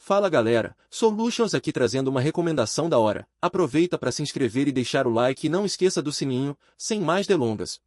Fala galera, Solutions aqui trazendo uma recomendação da hora. Aproveita para se inscrever e deixar o like e não esqueça do sininho, sem mais delongas.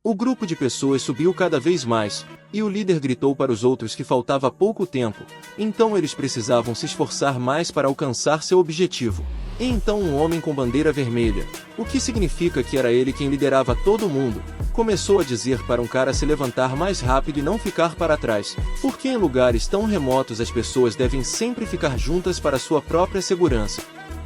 O grupo de pessoas subiu cada vez mais, e o líder gritou para os outros que faltava pouco tempo, então eles precisavam se esforçar mais para alcançar seu objetivo. E então um homem com bandeira vermelha, o que significa que era ele quem liderava todo mundo, começou a dizer para um cara se levantar mais rápido e não ficar para trás, porque em lugares tão remotos as pessoas devem sempre ficar juntas para sua própria segurança.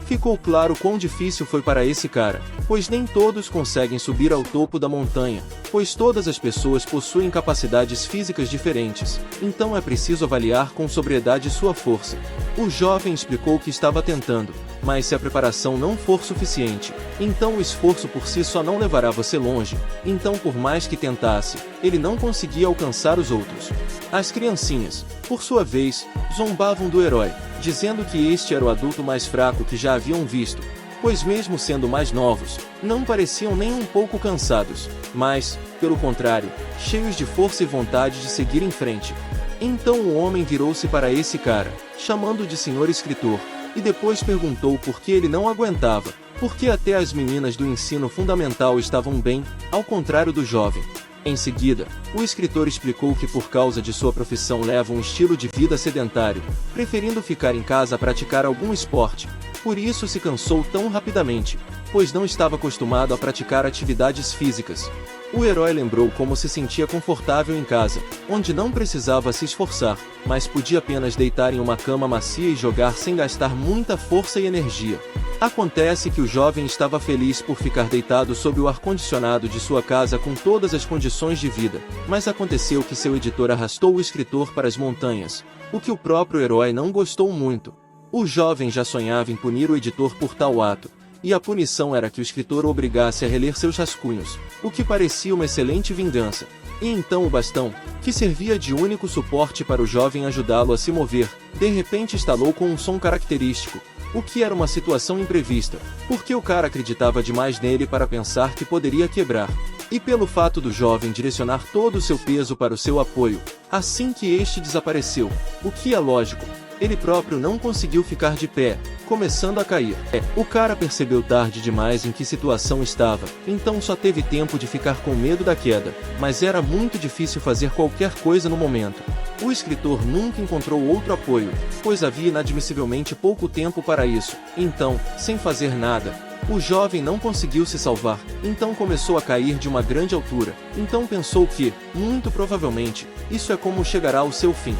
Ficou claro quão difícil foi para esse cara, pois nem todos conseguem subir ao topo da montanha, pois todas as pessoas possuem capacidades físicas diferentes, então é preciso avaliar com sobriedade sua força. O jovem explicou que estava tentando, mas se a preparação não for suficiente, então o esforço por si só não levará você longe, então por mais que tentasse, ele não conseguia alcançar os outros. As criancinhas, por sua vez, zombavam do herói, dizendo que este era o adulto mais fraco que já haviam visto, pois mesmo sendo mais novos, não pareciam nem um pouco cansados, mas, pelo contrário, cheios de força e vontade de seguir em frente. Então o homem virou-se para esse cara, chamando de senhor escritor, e depois perguntou por que ele não aguentava, porque até as meninas do ensino fundamental estavam bem, ao contrário do jovem. Em seguida, o escritor explicou que por causa de sua profissão leva um estilo de vida sedentário, preferindo ficar em casa a praticar algum esporte, por isso se cansou tão rapidamente, pois não estava acostumado a praticar atividades físicas. O herói lembrou como se sentia confortável em casa, onde não precisava se esforçar, mas podia apenas deitar em uma cama macia e jogar sem gastar muita força e energia. Acontece que o jovem estava feliz por ficar deitado sob o ar-condicionado de sua casa com todas as condições de vida, mas aconteceu que seu editor arrastou o escritor para as montanhas, o que o próprio herói não gostou muito. O jovem já sonhava em punir o editor por tal ato, e a punição era que o escritor o obrigasse a reler seus rascunhos, o que parecia uma excelente vingança. E então o bastão, que servia de único suporte para o jovem ajudá-lo a se mover, de repente estalou com um som característico, o que era uma situação imprevista, porque o cara acreditava demais nele para pensar que poderia quebrar. E pelo fato do jovem direcionar todo o seu peso para o seu apoio, assim que este desapareceu, o que é lógico, ele próprio não conseguiu ficar de pé, começando a cair. O cara percebeu tarde demais em que situação estava, então só teve tempo de ficar com medo da queda, mas era muito difícil fazer qualquer coisa no momento. O escritor nunca encontrou outro apoio, pois havia inadmissivelmente pouco tempo para isso, então, sem fazer nada, o jovem não conseguiu se salvar, então começou a cair de uma grande altura, então pensou que, muito provavelmente, isso é como chegará ao seu fim.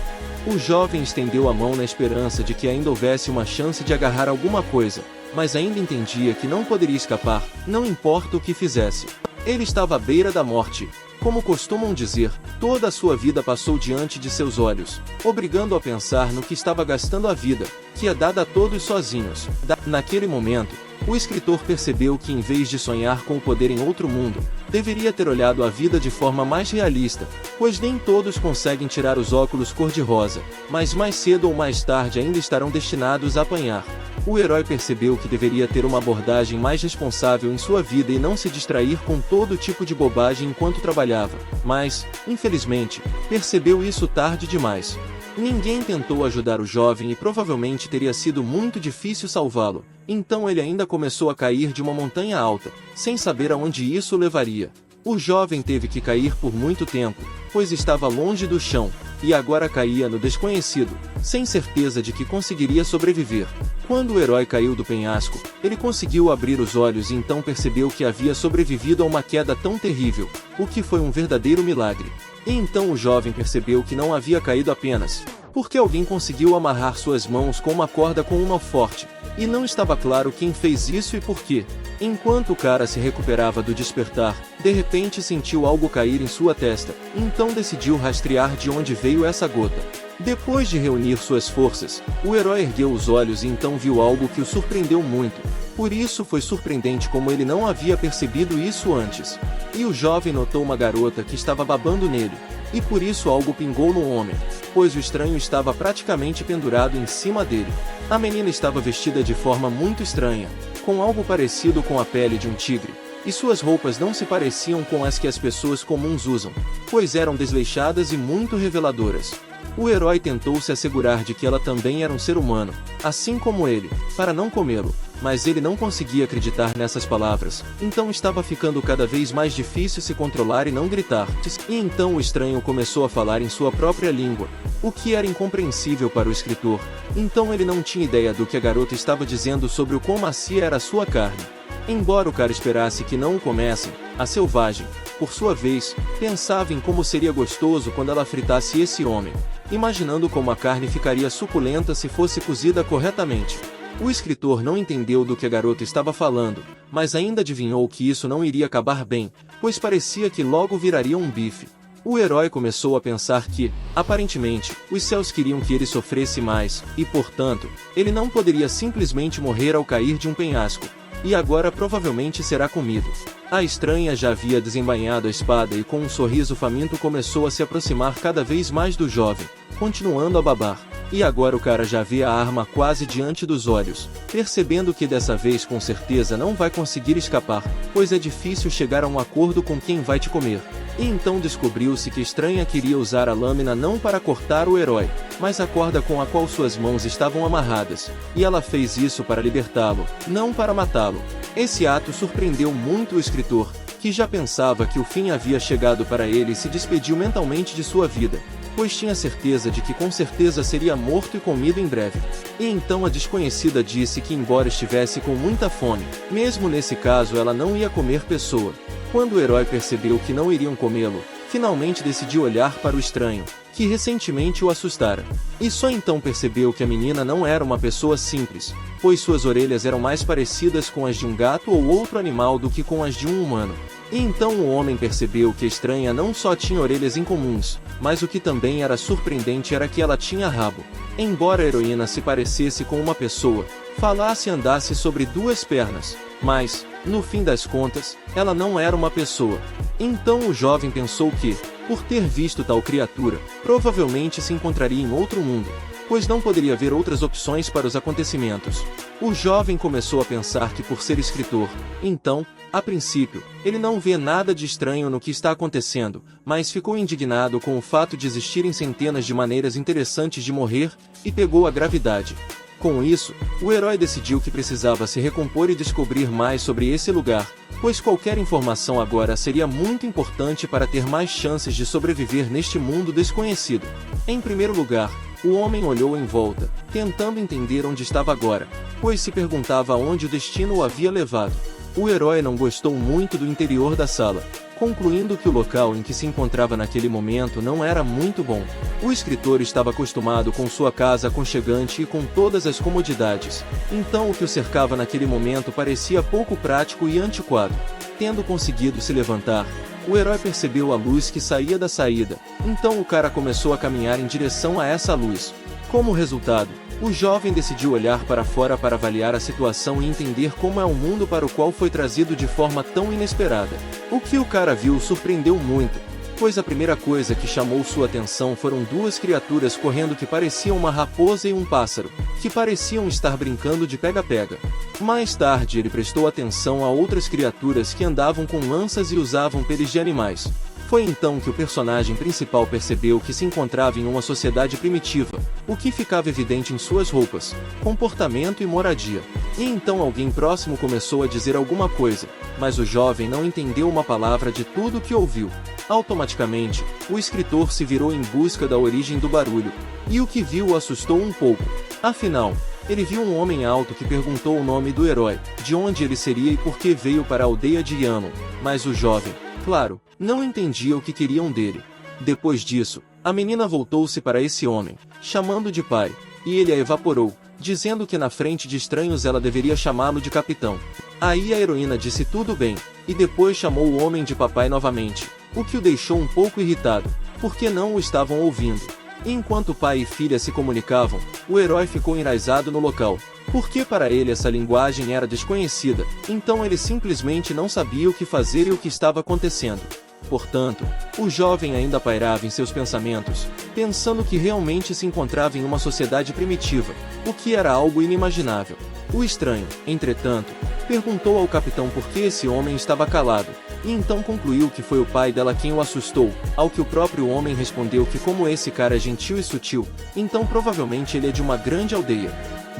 O jovem estendeu a mão na esperança de que ainda houvesse uma chance de agarrar alguma coisa, mas ainda entendia que não poderia escapar, não importa o que fizesse. Ele estava à beira da morte. Como costumam dizer, toda a sua vida passou diante de seus olhos, obrigando-o a pensar no que estava gastando a vida, que é dada a todos sozinhos. Naquele momento, o escritor percebeu que em vez de sonhar com o poder em outro mundo, deveria ter olhado a vida de forma mais realista, pois nem todos conseguem tirar os óculos cor-de-rosa, mas mais cedo ou mais tarde ainda estarão destinados a apanhar. O herói percebeu que deveria ter uma abordagem mais responsável em sua vida e não se distrair com todo tipo de bobagem enquanto trabalhava, mas, infelizmente, percebeu isso tarde demais. Ninguém tentou ajudar o jovem e provavelmente teria sido muito difícil salvá-lo, então ele ainda começou a cair de uma montanha alta, sem saber aonde isso levaria. O jovem teve que cair por muito tempo, pois estava longe do chão, e agora caía no desconhecido, sem certeza de que conseguiria sobreviver. Quando o herói caiu do penhasco, ele conseguiu abrir os olhos e então percebeu que havia sobrevivido a uma queda tão terrível, o que foi um verdadeiro milagre. E então o jovem percebeu que não havia caído apenas porque alguém conseguiu amarrar suas mãos com uma corda com um nó forte, e não estava claro quem fez isso e por quê. Enquanto o cara se recuperava do despertar, de repente sentiu algo cair em sua testa, então decidiu rastrear de onde veio essa gota. Depois de reunir suas forças, o herói ergueu os olhos e então viu algo que o surpreendeu muito. Por isso foi surpreendente como ele não havia percebido isso antes. E o jovem notou uma garota que estava babando nele, e por isso algo pingou no homem, pois o estranho estava praticamente pendurado em cima dele. A menina estava vestida de forma muito estranha, com algo parecido com a pele de um tigre, e suas roupas não se pareciam com as que as pessoas comuns usam, pois eram desleixadas e muito reveladoras. O herói tentou se assegurar de que ela também era um ser humano, assim como ele, para não comê-lo, mas ele não conseguia acreditar nessas palavras, então estava ficando cada vez mais difícil se controlar e não gritar. E então o estranho começou a falar em sua própria língua, o que era incompreensível para o escritor, então ele não tinha ideia do que a garota estava dizendo sobre o quão macia era a sua carne. Embora o cara esperasse que não o comessem, a selvagem, por sua vez, pensava em como seria gostoso quando ela fritasse esse homem, imaginando como a carne ficaria suculenta se fosse cozida corretamente. O escritor não entendeu do que a garota estava falando, mas ainda adivinhou que isso não iria acabar bem, pois parecia que logo viraria um bife. O herói começou a pensar que, aparentemente, os céus queriam que ele sofresse mais, e portanto, ele não poderia simplesmente morrer ao cair de um penhasco. E agora provavelmente será comido. A estranha já havia desembainhado a espada e com um sorriso faminto começou a se aproximar cada vez mais do jovem, continuando a babar. E agora o cara já vê a arma quase diante dos olhos, percebendo que dessa vez com certeza não vai conseguir escapar, pois é difícil chegar a um acordo com quem vai te comer. E então descobriu-se que a estranha queria usar a lâmina não para cortar o herói, mas a corda com a qual suas mãos estavam amarradas, e ela fez isso para libertá-lo, não para matá-lo. Esse ato surpreendeu muito o escritor, que já pensava que o fim havia chegado para ele e se despediu mentalmente de sua vida, pois tinha certeza de que com certeza seria morto e comido em breve. E então a desconhecida disse que embora estivesse com muita fome, mesmo nesse caso ela não ia comer pessoa. Quando o herói percebeu que não iriam comê-lo, finalmente decidiu olhar para o estranho, que recentemente o assustara. E só então percebeu que a menina não era uma pessoa simples, pois suas orelhas eram mais parecidas com as de um gato ou outro animal do que com as de um humano. E então o homem percebeu que a estranha não só tinha orelhas incomuns, mas o que também era surpreendente era que ela tinha rabo. Embora a heroína se parecesse com uma pessoa, falasse e andasse sobre duas pernas, mas, no fim das contas, ela não era uma pessoa. Então o jovem pensou que, por ter visto tal criatura, provavelmente se encontraria em outro mundo, pois não poderia haver outras opções para os acontecimentos. O jovem começou a pensar que por ser escritor, então, a princípio, ele não vê nada de estranho no que está acontecendo, mas ficou indignado com o fato de existirem centenas de maneiras interessantes de morrer, e pegou a gravidade. Com isso, o herói decidiu que precisava se recompor e descobrir mais sobre esse lugar, pois qualquer informação agora seria muito importante para ter mais chances de sobreviver neste mundo desconhecido. Em primeiro lugar, o homem olhou em volta, tentando entender onde estava agora, pois se perguntava aonde o destino o havia levado. O herói não gostou muito do interior da sala, concluindo que o local em que se encontrava naquele momento não era muito bom. O escritor estava acostumado com sua casa aconchegante e com todas as comodidades, então o que o cercava naquele momento parecia pouco prático e antiquado. Tendo conseguido se levantar, o herói percebeu a luz que saía da saída, então o cara começou a caminhar em direção a essa luz. Como resultado, o jovem decidiu olhar para fora para avaliar a situação e entender como é o mundo para o qual foi trazido de forma tão inesperada. O que o cara viu o surpreendeu muito, pois a primeira coisa que chamou sua atenção foram duas criaturas correndo que pareciam uma raposa e um pássaro, que pareciam estar brincando de pega-pega. Mais tarde ele prestou atenção a outras criaturas que andavam com lanças e usavam peles de animais. Foi então que o personagem principal percebeu que se encontrava em uma sociedade primitiva, o que ficava evidente em suas roupas, comportamento e moradia. E então alguém próximo começou a dizer alguma coisa, mas o jovem não entendeu uma palavra de tudo o que ouviu. Automaticamente, o escritor se virou em busca da origem do barulho, e o que viu o assustou um pouco. Afinal, ele viu um homem alto que perguntou o nome do herói, de onde ele seria e por que veio para a aldeia de Yano, mas o jovem, claro, não entendia o que queriam dele. Depois disso, a menina voltou-se para esse homem, chamando de pai, e ele a evaporou, dizendo que na frente de estranhos ela deveria chamá-lo de capitão. Aí a heroína disse tudo bem, e depois chamou o homem de papai novamente, o que o deixou um pouco irritado, porque não o estavam ouvindo. E enquanto pai e filha se comunicavam, o herói ficou enraizado no local, porque para ele essa linguagem era desconhecida, então ele simplesmente não sabia o que fazer e o que estava acontecendo. Portanto, o jovem ainda pairava em seus pensamentos, pensando que realmente se encontrava em uma sociedade primitiva, o que era algo inimaginável. O estranho, entretanto, perguntou ao capitão por que esse homem estava calado, e então concluiu que foi o pai dela quem o assustou, ao que o próprio homem respondeu que como esse cara é gentil e sutil, então provavelmente ele é de uma grande aldeia.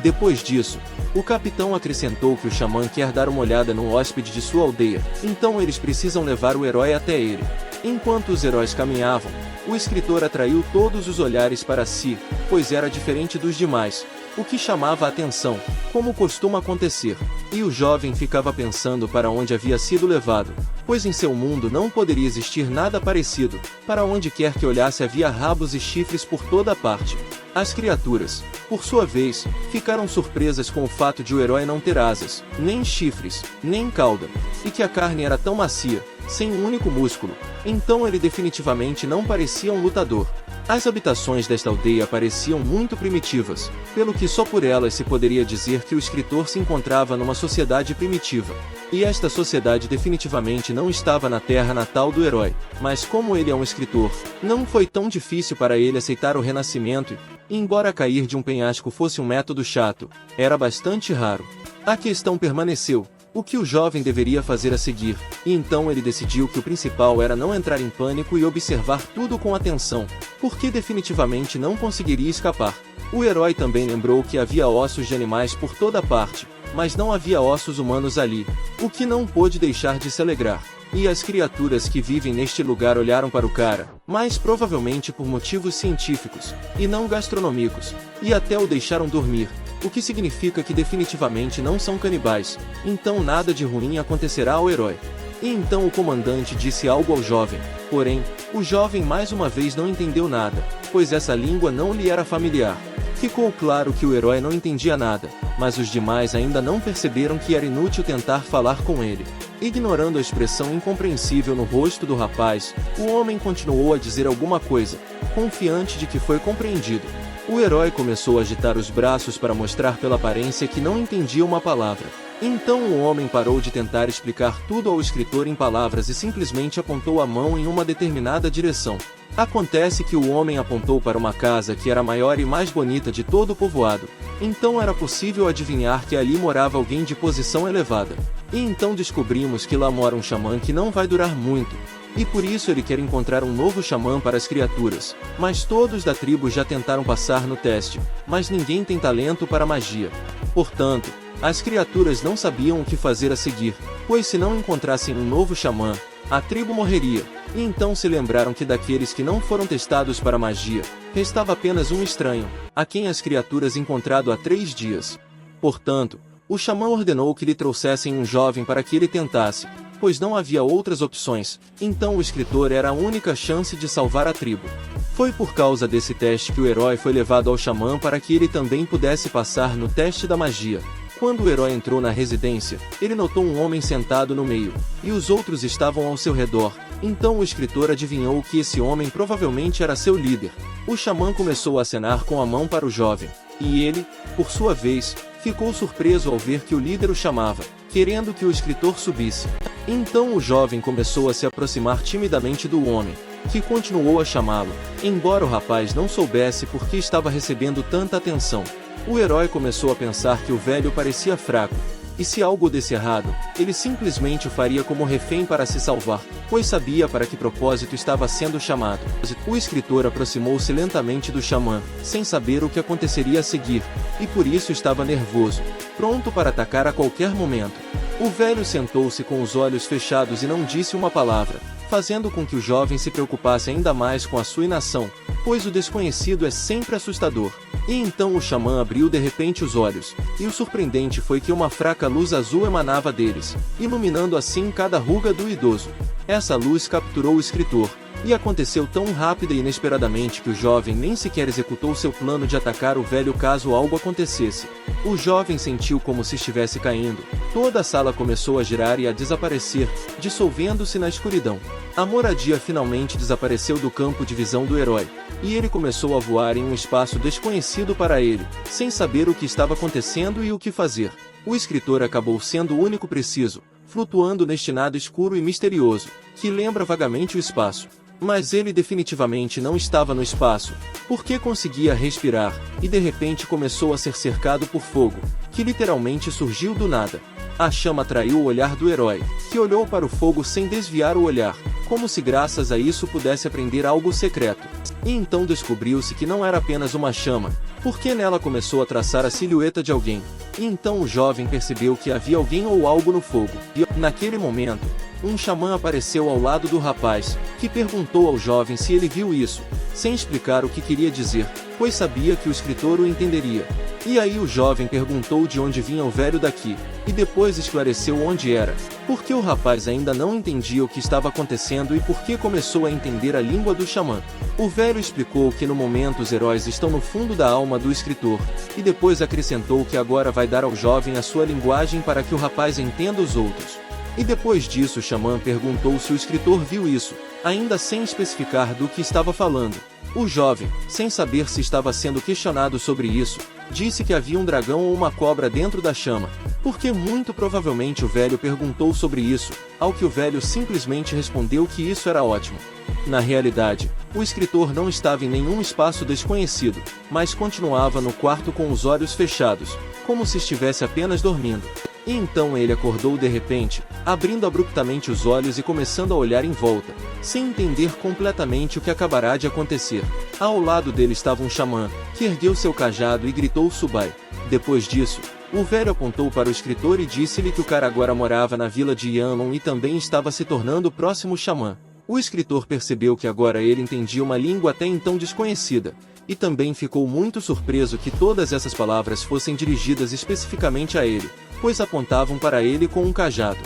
Depois disso, o capitão acrescentou que o xamã quer dar uma olhada no hóspede de sua aldeia, então eles precisam levar o herói até ele. Enquanto os heróis caminhavam, o escritor atraiu todos os olhares para si, pois era diferente dos demais, o que chamava a atenção, como costuma acontecer, e o jovem ficava pensando para onde havia sido levado, pois em seu mundo não poderia existir nada parecido, para onde quer que olhasse havia rabos e chifres por toda parte. As criaturas, por sua vez, ficaram surpresas com o fato de o herói não ter asas, nem chifres, nem cauda, e que a carne era tão macia, sem um único músculo, então ele definitivamente não parecia um lutador. As habitações desta aldeia pareciam muito primitivas, pelo que só por elas se poderia dizer que o escritor se encontrava numa sociedade primitiva. E esta sociedade definitivamente não estava na terra natal do herói, mas como ele é um escritor, não foi tão difícil para ele aceitar o renascimento e, embora cair de um penhasco fosse um método chato, era bastante raro. A questão permaneceu. O que o jovem deveria fazer a seguir, e então ele decidiu que o principal era não entrar em pânico e observar tudo com atenção, porque definitivamente não conseguiria escapar. O herói também lembrou que havia ossos de animais por toda parte, mas não havia ossos humanos ali, o que não pôde deixar de se alegrar. E as criaturas que vivem neste lugar olharam para o cara, mas provavelmente por motivos científicos, e não gastronômicos, e até o deixaram dormir. O que significa que definitivamente não são canibais, então nada de ruim acontecerá ao herói. E então o comandante disse algo ao jovem, porém, o jovem mais uma vez não entendeu nada, pois essa língua não lhe era familiar. Ficou claro que o herói não entendia nada, mas os demais ainda não perceberam que era inútil tentar falar com ele. Ignorando a expressão incompreensível no rosto do rapaz, o homem continuou a dizer alguma coisa, confiante de que foi compreendido. O herói começou a agitar os braços para mostrar pela aparência que não entendia uma palavra. Então o homem parou de tentar explicar tudo ao escritor em palavras e simplesmente apontou a mão em uma determinada direção. Acontece que o homem apontou para uma casa que era a maior e mais bonita de todo o povoado. Então era possível adivinhar que ali morava alguém de posição elevada. E então descobrimos que lá mora um xamã que não vai durar muito. E por isso ele quer encontrar um novo xamã para as criaturas. Mas todos da tribo já tentaram passar no teste, mas ninguém tem talento para magia. Portanto, as criaturas não sabiam o que fazer a seguir, pois se não encontrassem um novo xamã, a tribo morreria. E então se lembraram que daqueles que não foram testados para magia, restava apenas um estranho, a quem as criaturas encontrado há 3 dias. Portanto, o xamã ordenou que lhe trouxessem um jovem para que ele tentasse, pois não havia outras opções, então o escritor era a única chance de salvar a tribo. Foi por causa desse teste que o herói foi levado ao xamã para que ele também pudesse passar no teste da magia. Quando o herói entrou na residência, ele notou um homem sentado no meio, e os outros estavam ao seu redor, então o escritor adivinhou que esse homem provavelmente era seu líder. O xamã começou a acenar com a mão para o jovem, e ele, por sua vez, ficou surpreso ao ver que o líder o chamava, querendo que o escritor subisse. Então o jovem começou a se aproximar timidamente do homem, que continuou a chamá-lo, embora o rapaz não soubesse por que estava recebendo tanta atenção. O herói começou a pensar que o velho parecia fraco, e se algo desse errado, ele simplesmente o faria como refém para se salvar, pois sabia para que propósito estava sendo chamado. O escritor aproximou-se lentamente do xamã, sem saber o que aconteceria a seguir, e por isso estava nervoso, pronto para atacar a qualquer momento. O velho sentou-se com os olhos fechados e não disse uma palavra, fazendo com que o jovem se preocupasse ainda mais com a sua inação, pois o desconhecido é sempre assustador. E então o xamã abriu de repente os olhos, e o surpreendente foi que uma fraca luz azul emanava deles, iluminando assim cada ruga do idoso. Essa luz capturou o escritor, e aconteceu tão rápida e inesperadamente que o jovem nem sequer executou seu plano de atacar o velho caso algo acontecesse. O jovem sentiu como se estivesse caindo, toda a sala começou a girar e a desaparecer, dissolvendo-se na escuridão. A moradia finalmente desapareceu do campo de visão do herói, e ele começou a voar em um espaço desconhecido para ele, sem saber o que estava acontecendo e o que fazer. O escritor acabou sendo o único preciso, flutuando neste nada escuro e misterioso, que lembra vagamente o espaço. Mas ele definitivamente não estava no espaço, porque conseguia respirar, e de repente começou a ser cercado por fogo, que literalmente surgiu do nada. A chama atraiu o olhar do herói, que olhou para o fogo sem desviar o olhar, como se graças a isso pudesse aprender algo secreto. E então descobriu-se que não era apenas uma chama, porque nela começou a traçar a silhueta de alguém. E então o jovem percebeu que havia alguém ou algo no fogo. E naquele momento, um xamã apareceu ao lado do rapaz, que perguntou ao jovem se ele viu isso, sem explicar o que queria dizer, pois sabia que o escritor o entenderia. E aí o jovem perguntou de onde vinha o velho daqui, e depois esclareceu onde era, porque o rapaz ainda não entendia o que estava acontecendo e porque começou a entender a língua do xamã. O velho explicou que no momento os heróis estão no fundo da alma do escritor, e depois acrescentou que agora vai dar ao jovem a sua linguagem para que o rapaz entenda os outros. E depois disso o xamã perguntou se o escritor viu isso, ainda sem especificar do que estava falando. O jovem, sem saber se estava sendo questionado sobre isso, disse que havia um dragão ou uma cobra dentro da chama, porque muito provavelmente o velho perguntou sobre isso, ao que o velho simplesmente respondeu que isso era ótimo. Na realidade, o escritor não estava em nenhum espaço desconhecido, mas continuava no quarto com os olhos fechados, como se estivesse apenas dormindo. E então ele acordou de repente, abrindo abruptamente os olhos e começando a olhar em volta, sem entender completamente o que acabará de acontecer. Ao lado dele estava um xamã, que ergueu seu cajado e gritou Subai. Depois disso, o velho apontou para o escritor e disse-lhe que o cara agora morava na vila de Yanlong e também estava se tornando o próximo xamã. O escritor percebeu que agora ele entendia uma língua até então desconhecida, e também ficou muito surpreso que todas essas palavras fossem dirigidas especificamente a ele, pois apontavam para ele com um cajado.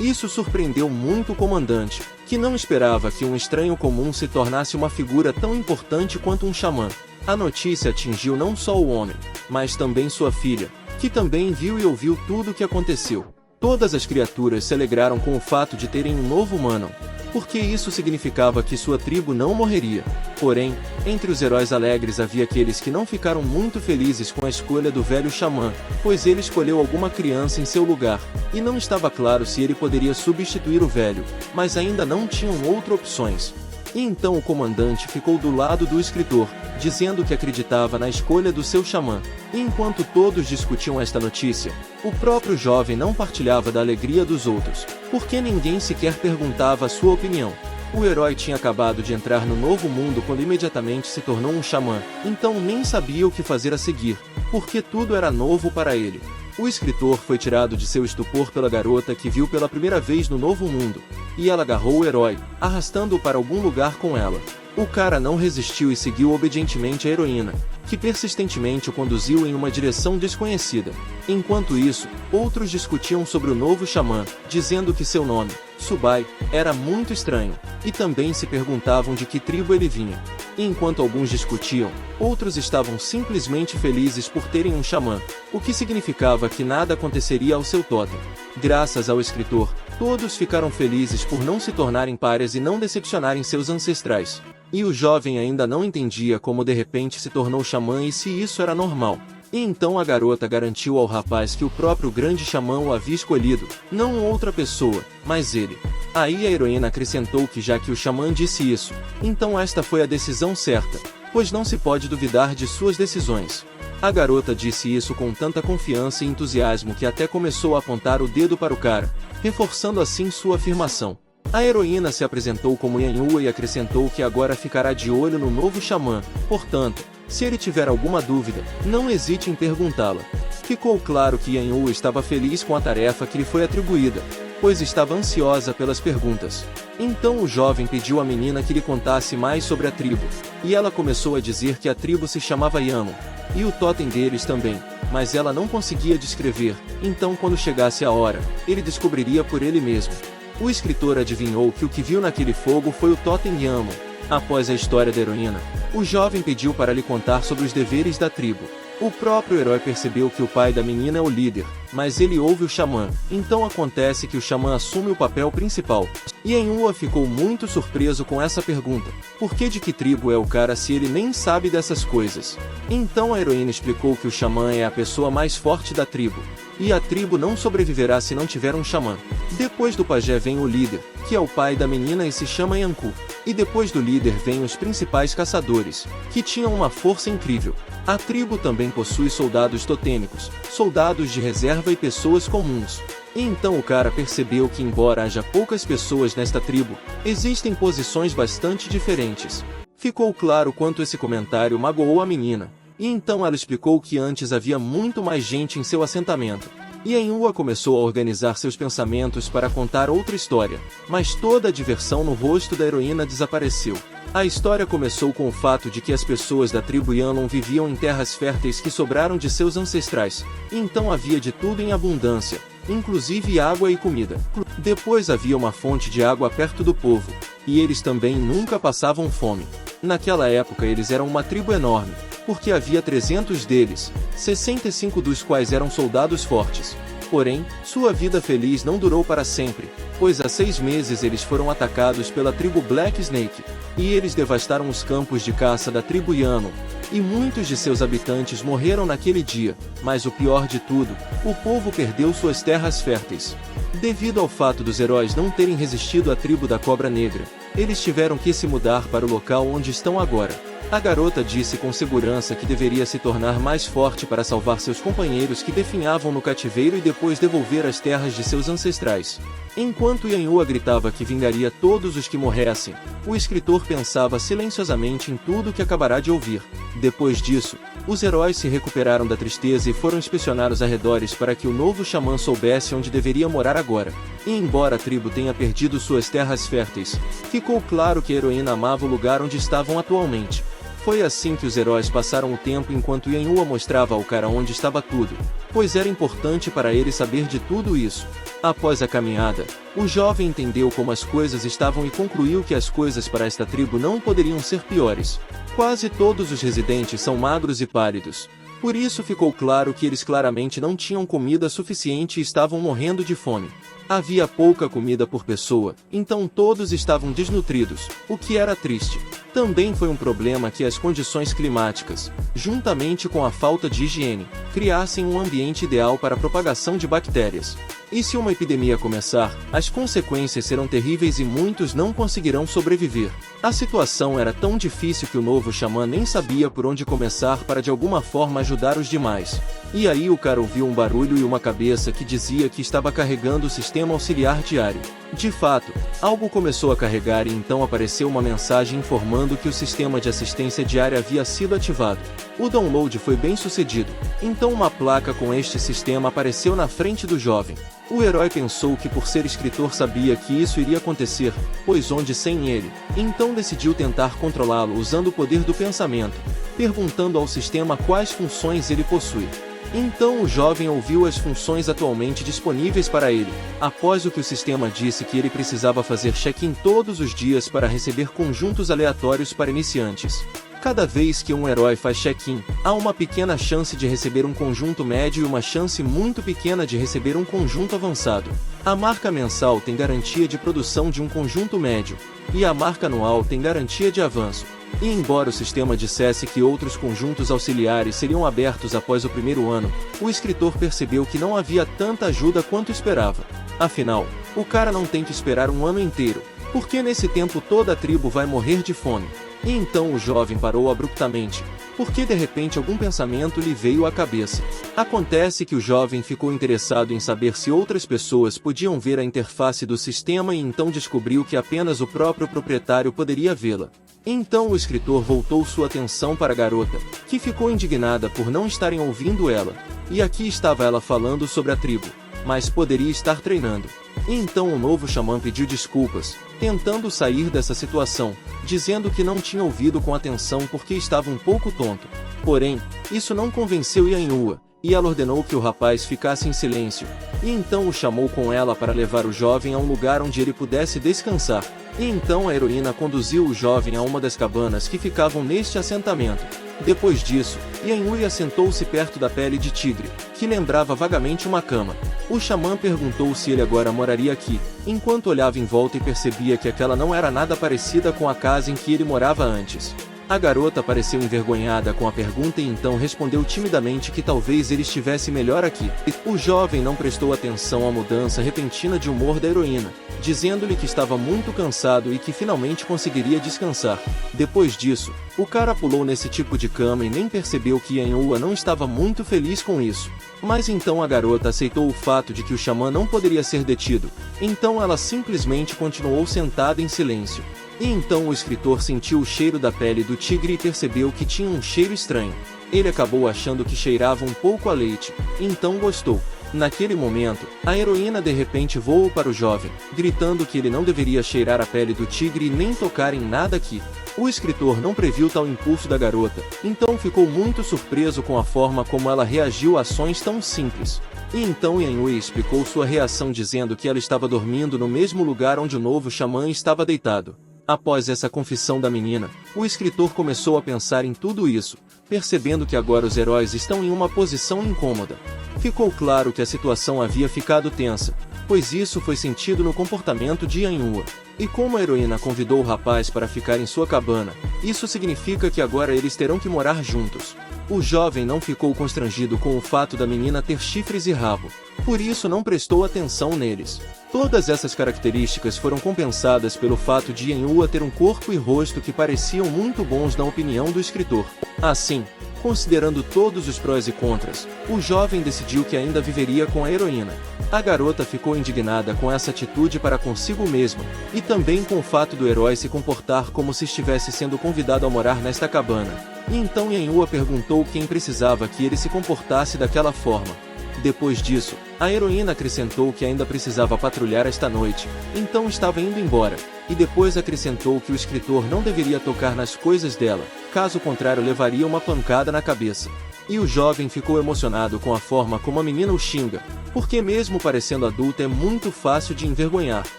Isso surpreendeu muito o comandante, que não esperava que um estranho comum se tornasse uma figura tão importante quanto um xamã. A notícia atingiu não só o homem, mas também sua filha, que também viu e ouviu tudo o que aconteceu. Todas as criaturas se alegraram com o fato de terem um novo humano, porque isso significava que sua tribo não morreria. Porém, entre os heróis alegres havia aqueles que não ficaram muito felizes com a escolha do velho xamã, pois ele escolheu alguma criança em seu lugar, e não estava claro se ele poderia substituir o velho, mas ainda não tinham outras opções. E então o comandante ficou do lado do escritor, dizendo que acreditava na escolha do seu xamã. E enquanto todos discutiam esta notícia, o próprio jovem não partilhava da alegria dos outros, porque ninguém sequer perguntava a sua opinião. O herói tinha acabado de entrar no novo mundo quando imediatamente se tornou um xamã, então nem sabia o que fazer a seguir, porque tudo era novo para ele. O escritor foi tirado de seu estupor pela garota que viu pela primeira vez no novo mundo, e ela agarrou o herói, arrastando-o para algum lugar com ela. O cara não resistiu e seguiu obedientemente a heroína, que persistentemente o conduziu em uma direção desconhecida. Enquanto isso, outros discutiam sobre o novo xamã, dizendo que seu nome, Subai, era muito estranho, e também se perguntavam de que tribo ele vinha. E enquanto alguns discutiam, outros estavam simplesmente felizes por terem um xamã, o que significava que nada aconteceria ao seu totem. Graças ao escritor, todos ficaram felizes por não se tornarem párias e não decepcionarem seus ancestrais. E o jovem ainda não entendia como de repente se tornou xamã e se isso era normal. E então a garota garantiu ao rapaz que o próprio grande xamã o havia escolhido, não outra pessoa, mas ele. Aí a heroína acrescentou que já que o xamã disse isso, então esta foi a decisão certa, pois não se pode duvidar de suas decisões. A garota disse isso com tanta confiança e entusiasmo que até começou a apontar o dedo para o cara, reforçando assim sua afirmação. A heroína se apresentou como Yanhua e acrescentou que agora ficará de olho no novo xamã, portanto, se ele tiver alguma dúvida, não hesite em perguntá-la. Ficou claro que Yanhua estava feliz com a tarefa que lhe foi atribuída, pois estava ansiosa pelas perguntas. Então o jovem pediu à menina que lhe contasse mais sobre a tribo, e ela começou a dizer que a tribo se chamava Yamo, e o totem deles também, mas ela não conseguia descrever, então quando chegasse a hora, ele descobriria por ele mesmo. O escritor adivinhou que o que viu naquele fogo foi o totem Yamo. Após a história da heroína, o jovem pediu para lhe contar sobre os deveres da tribo. O próprio herói percebeu que o pai da menina é o líder, mas ele ouve o xamã, então acontece que o xamã assume o papel principal. E Yanhua ficou muito surpreso com essa pergunta. Por que de que tribo é o cara se ele nem sabe dessas coisas? Então a heroína explicou que o xamã é a pessoa mais forte da tribo, e a tribo não sobreviverá se não tiver um xamã. Depois do pajé vem o líder, que é o pai da menina e se chama Yanku. E depois do líder vêm os principais caçadores, que tinham uma força incrível. A tribo também possui soldados totêmicos, soldados de reserva e pessoas comuns. E então o cara percebeu que embora haja poucas pessoas nesta tribo, existem posições bastante diferentes. Ficou claro quanto esse comentário magoou a menina, e então ela explicou que antes havia muito mais gente em seu assentamento. E Yanhua começou a organizar seus pensamentos para contar outra história, mas toda a diversão no rosto da heroína desapareceu. A história começou com o fato de que as pessoas da tribo Yanlong viviam em terras férteis que sobraram de seus ancestrais, e então havia de tudo em abundância, inclusive água e comida. Depois havia uma fonte de água perto do povo, e eles também nunca passavam fome. Naquela época eles eram uma tribo enorme, porque havia 300 deles, 65 dos quais eram soldados fortes. Porém, sua vida feliz não durou para sempre, pois há 6 meses eles foram atacados pela tribo Black Snake, e eles devastaram os campos de caça da tribo Yanlong, e muitos de seus habitantes morreram naquele dia, mas o pior de tudo, o povo perdeu suas terras férteis. Devido ao fato dos heróis não terem resistido à tribo da Cobra Negra, eles tiveram que se mudar para o local onde estão agora. A garota disse com segurança que deveria se tornar mais forte para salvar seus companheiros que definhavam no cativeiro e depois devolver as terras de seus ancestrais. Enquanto Yanhua gritava que vingaria todos os que morressem, o escritor pensava silenciosamente em tudo que acabará de ouvir. Depois disso, os heróis se recuperaram da tristeza e foram inspecionar os arredores para que o novo xamã soubesse onde deveria morar agora. E embora a tribo tenha perdido suas terras férteis, ficou claro que a heroína amava o lugar onde estavam atualmente. Foi assim que os heróis passaram o tempo enquanto Yanhua mostrava ao cara onde estava tudo, pois era importante para ele saber de tudo isso. Após a caminhada, o jovem entendeu como as coisas estavam e concluiu que as coisas para esta tribo não poderiam ser piores. Quase todos os residentes são magros e pálidos. Por isso ficou claro que eles claramente não tinham comida suficiente e estavam morrendo de fome. Havia pouca comida por pessoa, então todos estavam desnutridos, o que era triste. Também foi um problema que as condições climáticas, juntamente com a falta de higiene, criassem um ambiente ideal para a propagação de bactérias. E se uma epidemia começar, as consequências serão terríveis e muitos não conseguirão sobreviver. A situação era tão difícil que o novo xamã nem sabia por onde começar para de alguma forma ajudar os demais. E aí o cara ouviu um barulho e uma cabeça que dizia que estava carregando o sistema auxiliar diário. De fato, algo começou a carregar e então apareceu uma mensagem informando que o sistema de assistência diária havia sido ativado. O download foi bem sucedido, então uma placa com este sistema apareceu na frente do jovem. O herói pensou que por ser escritor sabia que isso iria acontecer, pois onde sem ele, então decidiu tentar controlá-lo usando o poder do pensamento, perguntando ao sistema quais funções ele possui. Então o jovem ouviu as funções atualmente disponíveis para ele, após o que o sistema disse que ele precisava fazer check-in todos os dias para receber conjuntos aleatórios para iniciantes. Cada vez que um herói faz check-in, há uma pequena chance de receber um conjunto médio e uma chance muito pequena de receber um conjunto avançado. A marca mensal tem garantia de produção de um conjunto médio, e a marca anual tem garantia de avanço. E embora o sistema dissesse que outros conjuntos auxiliares seriam abertos após o primeiro ano, o escritor percebeu que não havia tanta ajuda quanto esperava. Afinal, o cara não tem que esperar um ano inteiro, porque nesse tempo toda a tribo vai morrer de fome. E então o jovem parou abruptamente, porque de repente algum pensamento lhe veio à cabeça. Acontece que o jovem ficou interessado em saber se outras pessoas podiam ver a interface do sistema e então descobriu que apenas o próprio proprietário poderia vê-la. Então o escritor voltou sua atenção para a garota, que ficou indignada por não estarem ouvindo ela. E aqui estava ela falando sobre a tribo, mas poderia estar treinando. E então o novo xamã pediu desculpas, tentando sair dessa situação, dizendo que não tinha ouvido com atenção porque estava um pouco tonto. Porém, isso não convenceu Yanhua, e ela ordenou que o rapaz ficasse em silêncio, e então o chamou com ela para levar o jovem a um lugar onde ele pudesse descansar. E então a heroína conduziu o jovem a uma das cabanas que ficavam neste assentamento. Depois disso, Yanhua assentou-se perto da pele de tigre, que lembrava vagamente uma cama. O xamã perguntou se ele agora moraria aqui, enquanto olhava em volta e percebia que aquela não era nada parecida com a casa em que ele morava antes. A garota pareceu envergonhada com a pergunta e então respondeu timidamente que talvez ele estivesse melhor aqui. O jovem não prestou atenção à mudança repentina de humor da heroína, dizendo-lhe que estava muito cansado e que finalmente conseguiria descansar. Depois disso, o cara pulou nesse tipo de cama e nem percebeu que Yanhua não estava muito feliz com isso. Mas então a garota aceitou o fato de que o xamã não poderia ser detido, então ela simplesmente continuou sentada em silêncio. E então o escritor sentiu o cheiro da pele do tigre e percebeu que tinha um cheiro estranho. Ele acabou achando que cheirava um pouco a leite, então gostou. Naquele momento, a heroína de repente voou para o jovem, gritando que ele não deveria cheirar a pele do tigre e nem tocar em nada aqui. O escritor não previu tal impulso da garota, então ficou muito surpreso com a forma como ela reagiu a ações tão simples. E então Yanhua explicou sua reação dizendo que ela estava dormindo no mesmo lugar onde o novo xamã estava deitado. Após essa confissão da menina, o escritor começou a pensar em tudo isso, percebendo que agora os heróis estão em uma posição incômoda. Ficou claro que a situação havia ficado tensa, pois isso foi sentido no comportamento de Yanhua. E como a heroína convidou o rapaz para ficar em sua cabana, isso significa que agora eles terão que morar juntos. O jovem não ficou constrangido com o fato da menina ter chifres e rabo, por isso não prestou atenção neles. Todas essas características foram compensadas pelo fato de Yanhua ter um corpo e rosto que pareciam muito bons na opinião do escritor. Assim, considerando todos os prós e contras, o jovem decidiu que ainda viveria com a heroína. A garota ficou indignada com essa atitude para consigo mesma, e também com o fato do herói se comportar como se estivesse sendo convidado a morar nesta cabana. E então Yanhua perguntou quem precisava que ele se comportasse daquela forma. Depois disso, a heroína acrescentou que ainda precisava patrulhar esta noite, então estava indo embora, e depois acrescentou que o escritor não deveria tocar nas coisas dela, caso contrário levaria uma pancada na cabeça. E o jovem ficou emocionado com a forma como a menina o xinga, porque mesmo parecendo adulta é muito fácil de envergonhar.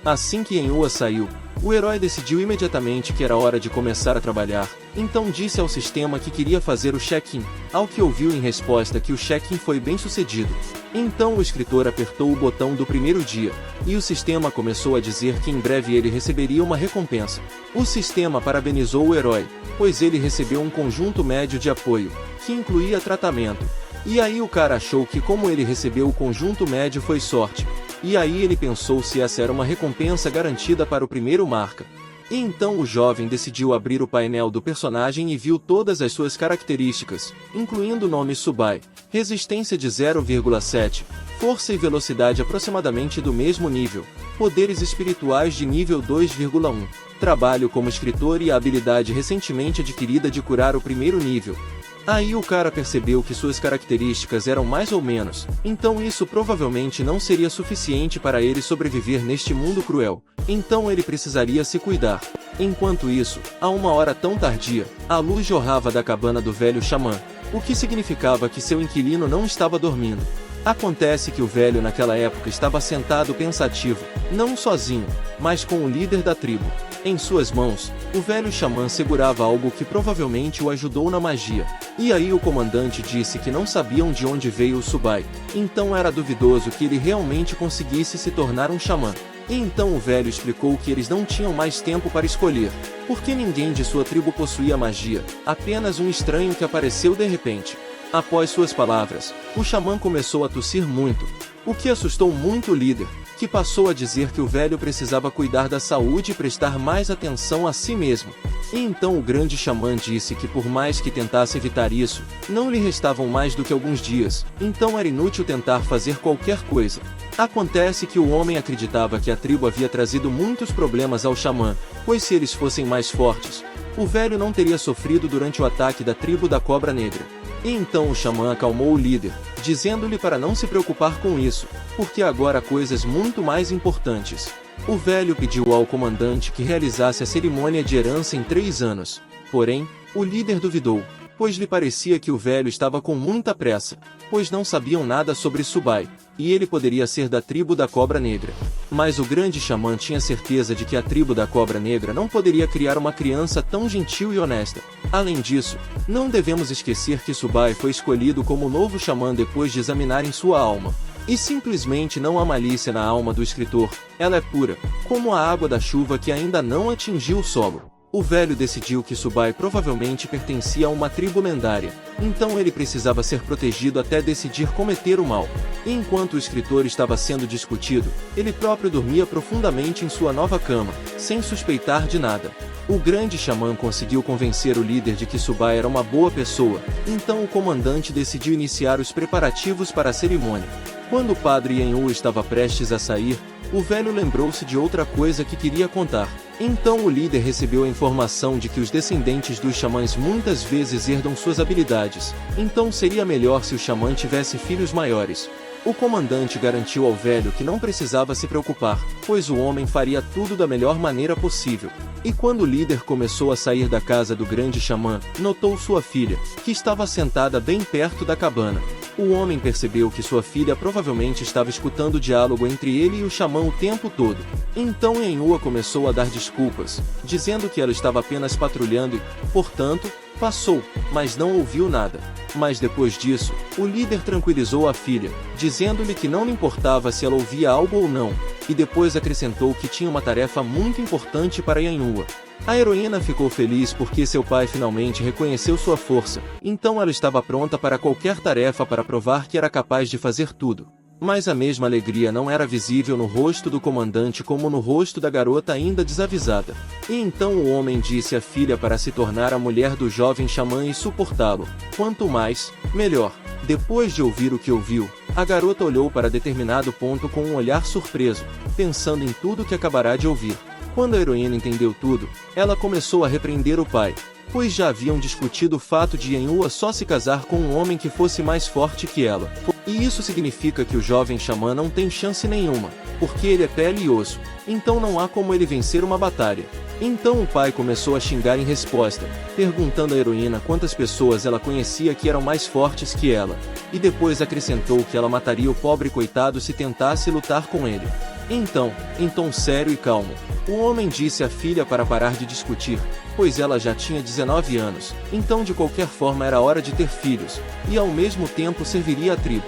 Assim que Yanhua saiu, o herói decidiu imediatamente que era hora de começar a trabalhar, então disse ao sistema que queria fazer o check-in, ao que ouviu em resposta que o check-in foi bem sucedido. Então o escritor apertou o botão do primeiro dia, e o sistema começou a dizer que em breve ele receberia uma recompensa. O sistema parabenizou o herói, pois ele recebeu um conjunto médio de apoio, que incluía tratamento. E aí o cara achou que como ele recebeu o conjunto médio foi sorte. E aí ele pensou se essa era uma recompensa garantida para o primeiro marca. E então o jovem decidiu abrir o painel do personagem e viu todas as suas características, incluindo o nome Subai, resistência de 0,7, força e velocidade aproximadamente do mesmo nível, poderes espirituais de nível 2,1, trabalho como escritor e a habilidade recentemente adquirida de curar o primeiro nível. Aí o cara percebeu que suas características eram mais ou menos, então isso provavelmente não seria suficiente para ele sobreviver neste mundo cruel, então ele precisaria se cuidar. Enquanto isso, a uma hora tão tardia, a luz jorrava da cabana do velho xamã, o que significava que seu inquilino não estava dormindo. Acontece que o velho naquela época estava sentado pensativo, não sozinho, mas com o líder da tribo. Em suas mãos, o velho xamã segurava algo que provavelmente o ajudou na magia. E aí o comandante disse que não sabiam de onde veio o Subai, então era duvidoso que ele realmente conseguisse se tornar um xamã. E então o velho explicou que eles não tinham mais tempo para escolher, porque ninguém de sua tribo possuía magia, apenas um estranho que apareceu de repente. Após suas palavras, o xamã começou a tossir muito, o que assustou muito o líder, que passou a dizer que o velho precisava cuidar da saúde e prestar mais atenção a si mesmo. E então o grande xamã disse que por mais que tentasse evitar isso, não lhe restavam mais do que alguns dias, então era inútil tentar fazer qualquer coisa. Acontece que o homem acreditava que a tribo havia trazido muitos problemas ao xamã, pois se eles fossem mais fortes, o velho não teria sofrido durante o ataque da tribo da Cobra Negra. E então o xamã acalmou o líder, dizendo-lhe para não se preocupar com isso, porque agora há coisas muito mais importantes. O velho pediu ao comandante que realizasse a cerimônia de herança em 3 anos. Porém, o líder duvidou, pois lhe parecia que o velho estava com muita pressa, pois não sabiam nada sobre Subai, e ele poderia ser da tribo da Cobra Negra. Mas o grande xamã tinha certeza de que a tribo da Cobra Negra não poderia criar uma criança tão gentil e honesta. Além disso, não devemos esquecer que Subai foi escolhido como novo xamã depois de examinarem sua alma. E simplesmente não há malícia na alma do escritor, ela é pura, como a água da chuva que ainda não atingiu o solo. O velho decidiu que Subai provavelmente pertencia a uma tribo lendária, então ele precisava ser protegido até decidir cometer o mal. E enquanto o escritor estava sendo discutido, ele próprio dormia profundamente em sua nova cama, sem suspeitar de nada. O grande xamã conseguiu convencer o líder de que Subai era uma boa pessoa, então o comandante decidiu iniciar os preparativos para a cerimônia. Quando o padre Yenhu estava prestes a sair, o velho lembrou-se de outra coisa que queria contar. Então o líder recebeu a informação de que os descendentes dos xamãs muitas vezes herdam suas habilidades, então seria melhor se o xamã tivesse filhos maiores. O comandante garantiu ao velho que não precisava se preocupar, pois o homem faria tudo da melhor maneira possível. E quando o líder começou a sair da casa do grande xamã, notou sua filha, que estava sentada bem perto da cabana. O homem percebeu que sua filha provavelmente estava escutando o diálogo entre ele e o xamã o tempo todo. Então Yenhua começou a dar desculpas, dizendo que ela estava apenas patrulhando e, portanto, passou, mas não ouviu nada. Mas depois disso, o líder tranquilizou a filha, dizendo-lhe que não lhe importava se ela ouvia algo ou não, e depois acrescentou que tinha uma tarefa muito importante para Yenhua. A heroína ficou feliz porque seu pai finalmente reconheceu sua força, então ela estava pronta para qualquer tarefa para provar que era capaz de fazer tudo. Mas a mesma alegria não era visível no rosto do comandante como no rosto da garota ainda desavisada. E então o homem disse à filha para se tornar a mulher do jovem xamã e suportá-lo. Quanto mais, melhor. Depois de ouvir o que ouviu, a garota olhou para determinado ponto com um olhar surpreso, pensando em tudo que acabará de ouvir. Quando a heroína entendeu tudo, ela começou a repreender o pai, pois já haviam discutido o fato de Yenhua só se casar com um homem que fosse mais forte que ela. E isso significa que o jovem xamã não tem chance nenhuma, porque ele é pele e osso, então não há como ele vencer uma batalha. Então o pai começou a xingar em resposta, perguntando à heroína quantas pessoas ela conhecia que eram mais fortes que ela, e depois acrescentou que ela mataria o pobre coitado se tentasse lutar com ele. Então, em tom sério e calmo, o homem disse à filha para parar de discutir, pois ela já tinha 19 anos, então de qualquer forma era hora de ter filhos, e ao mesmo tempo serviria a tribo.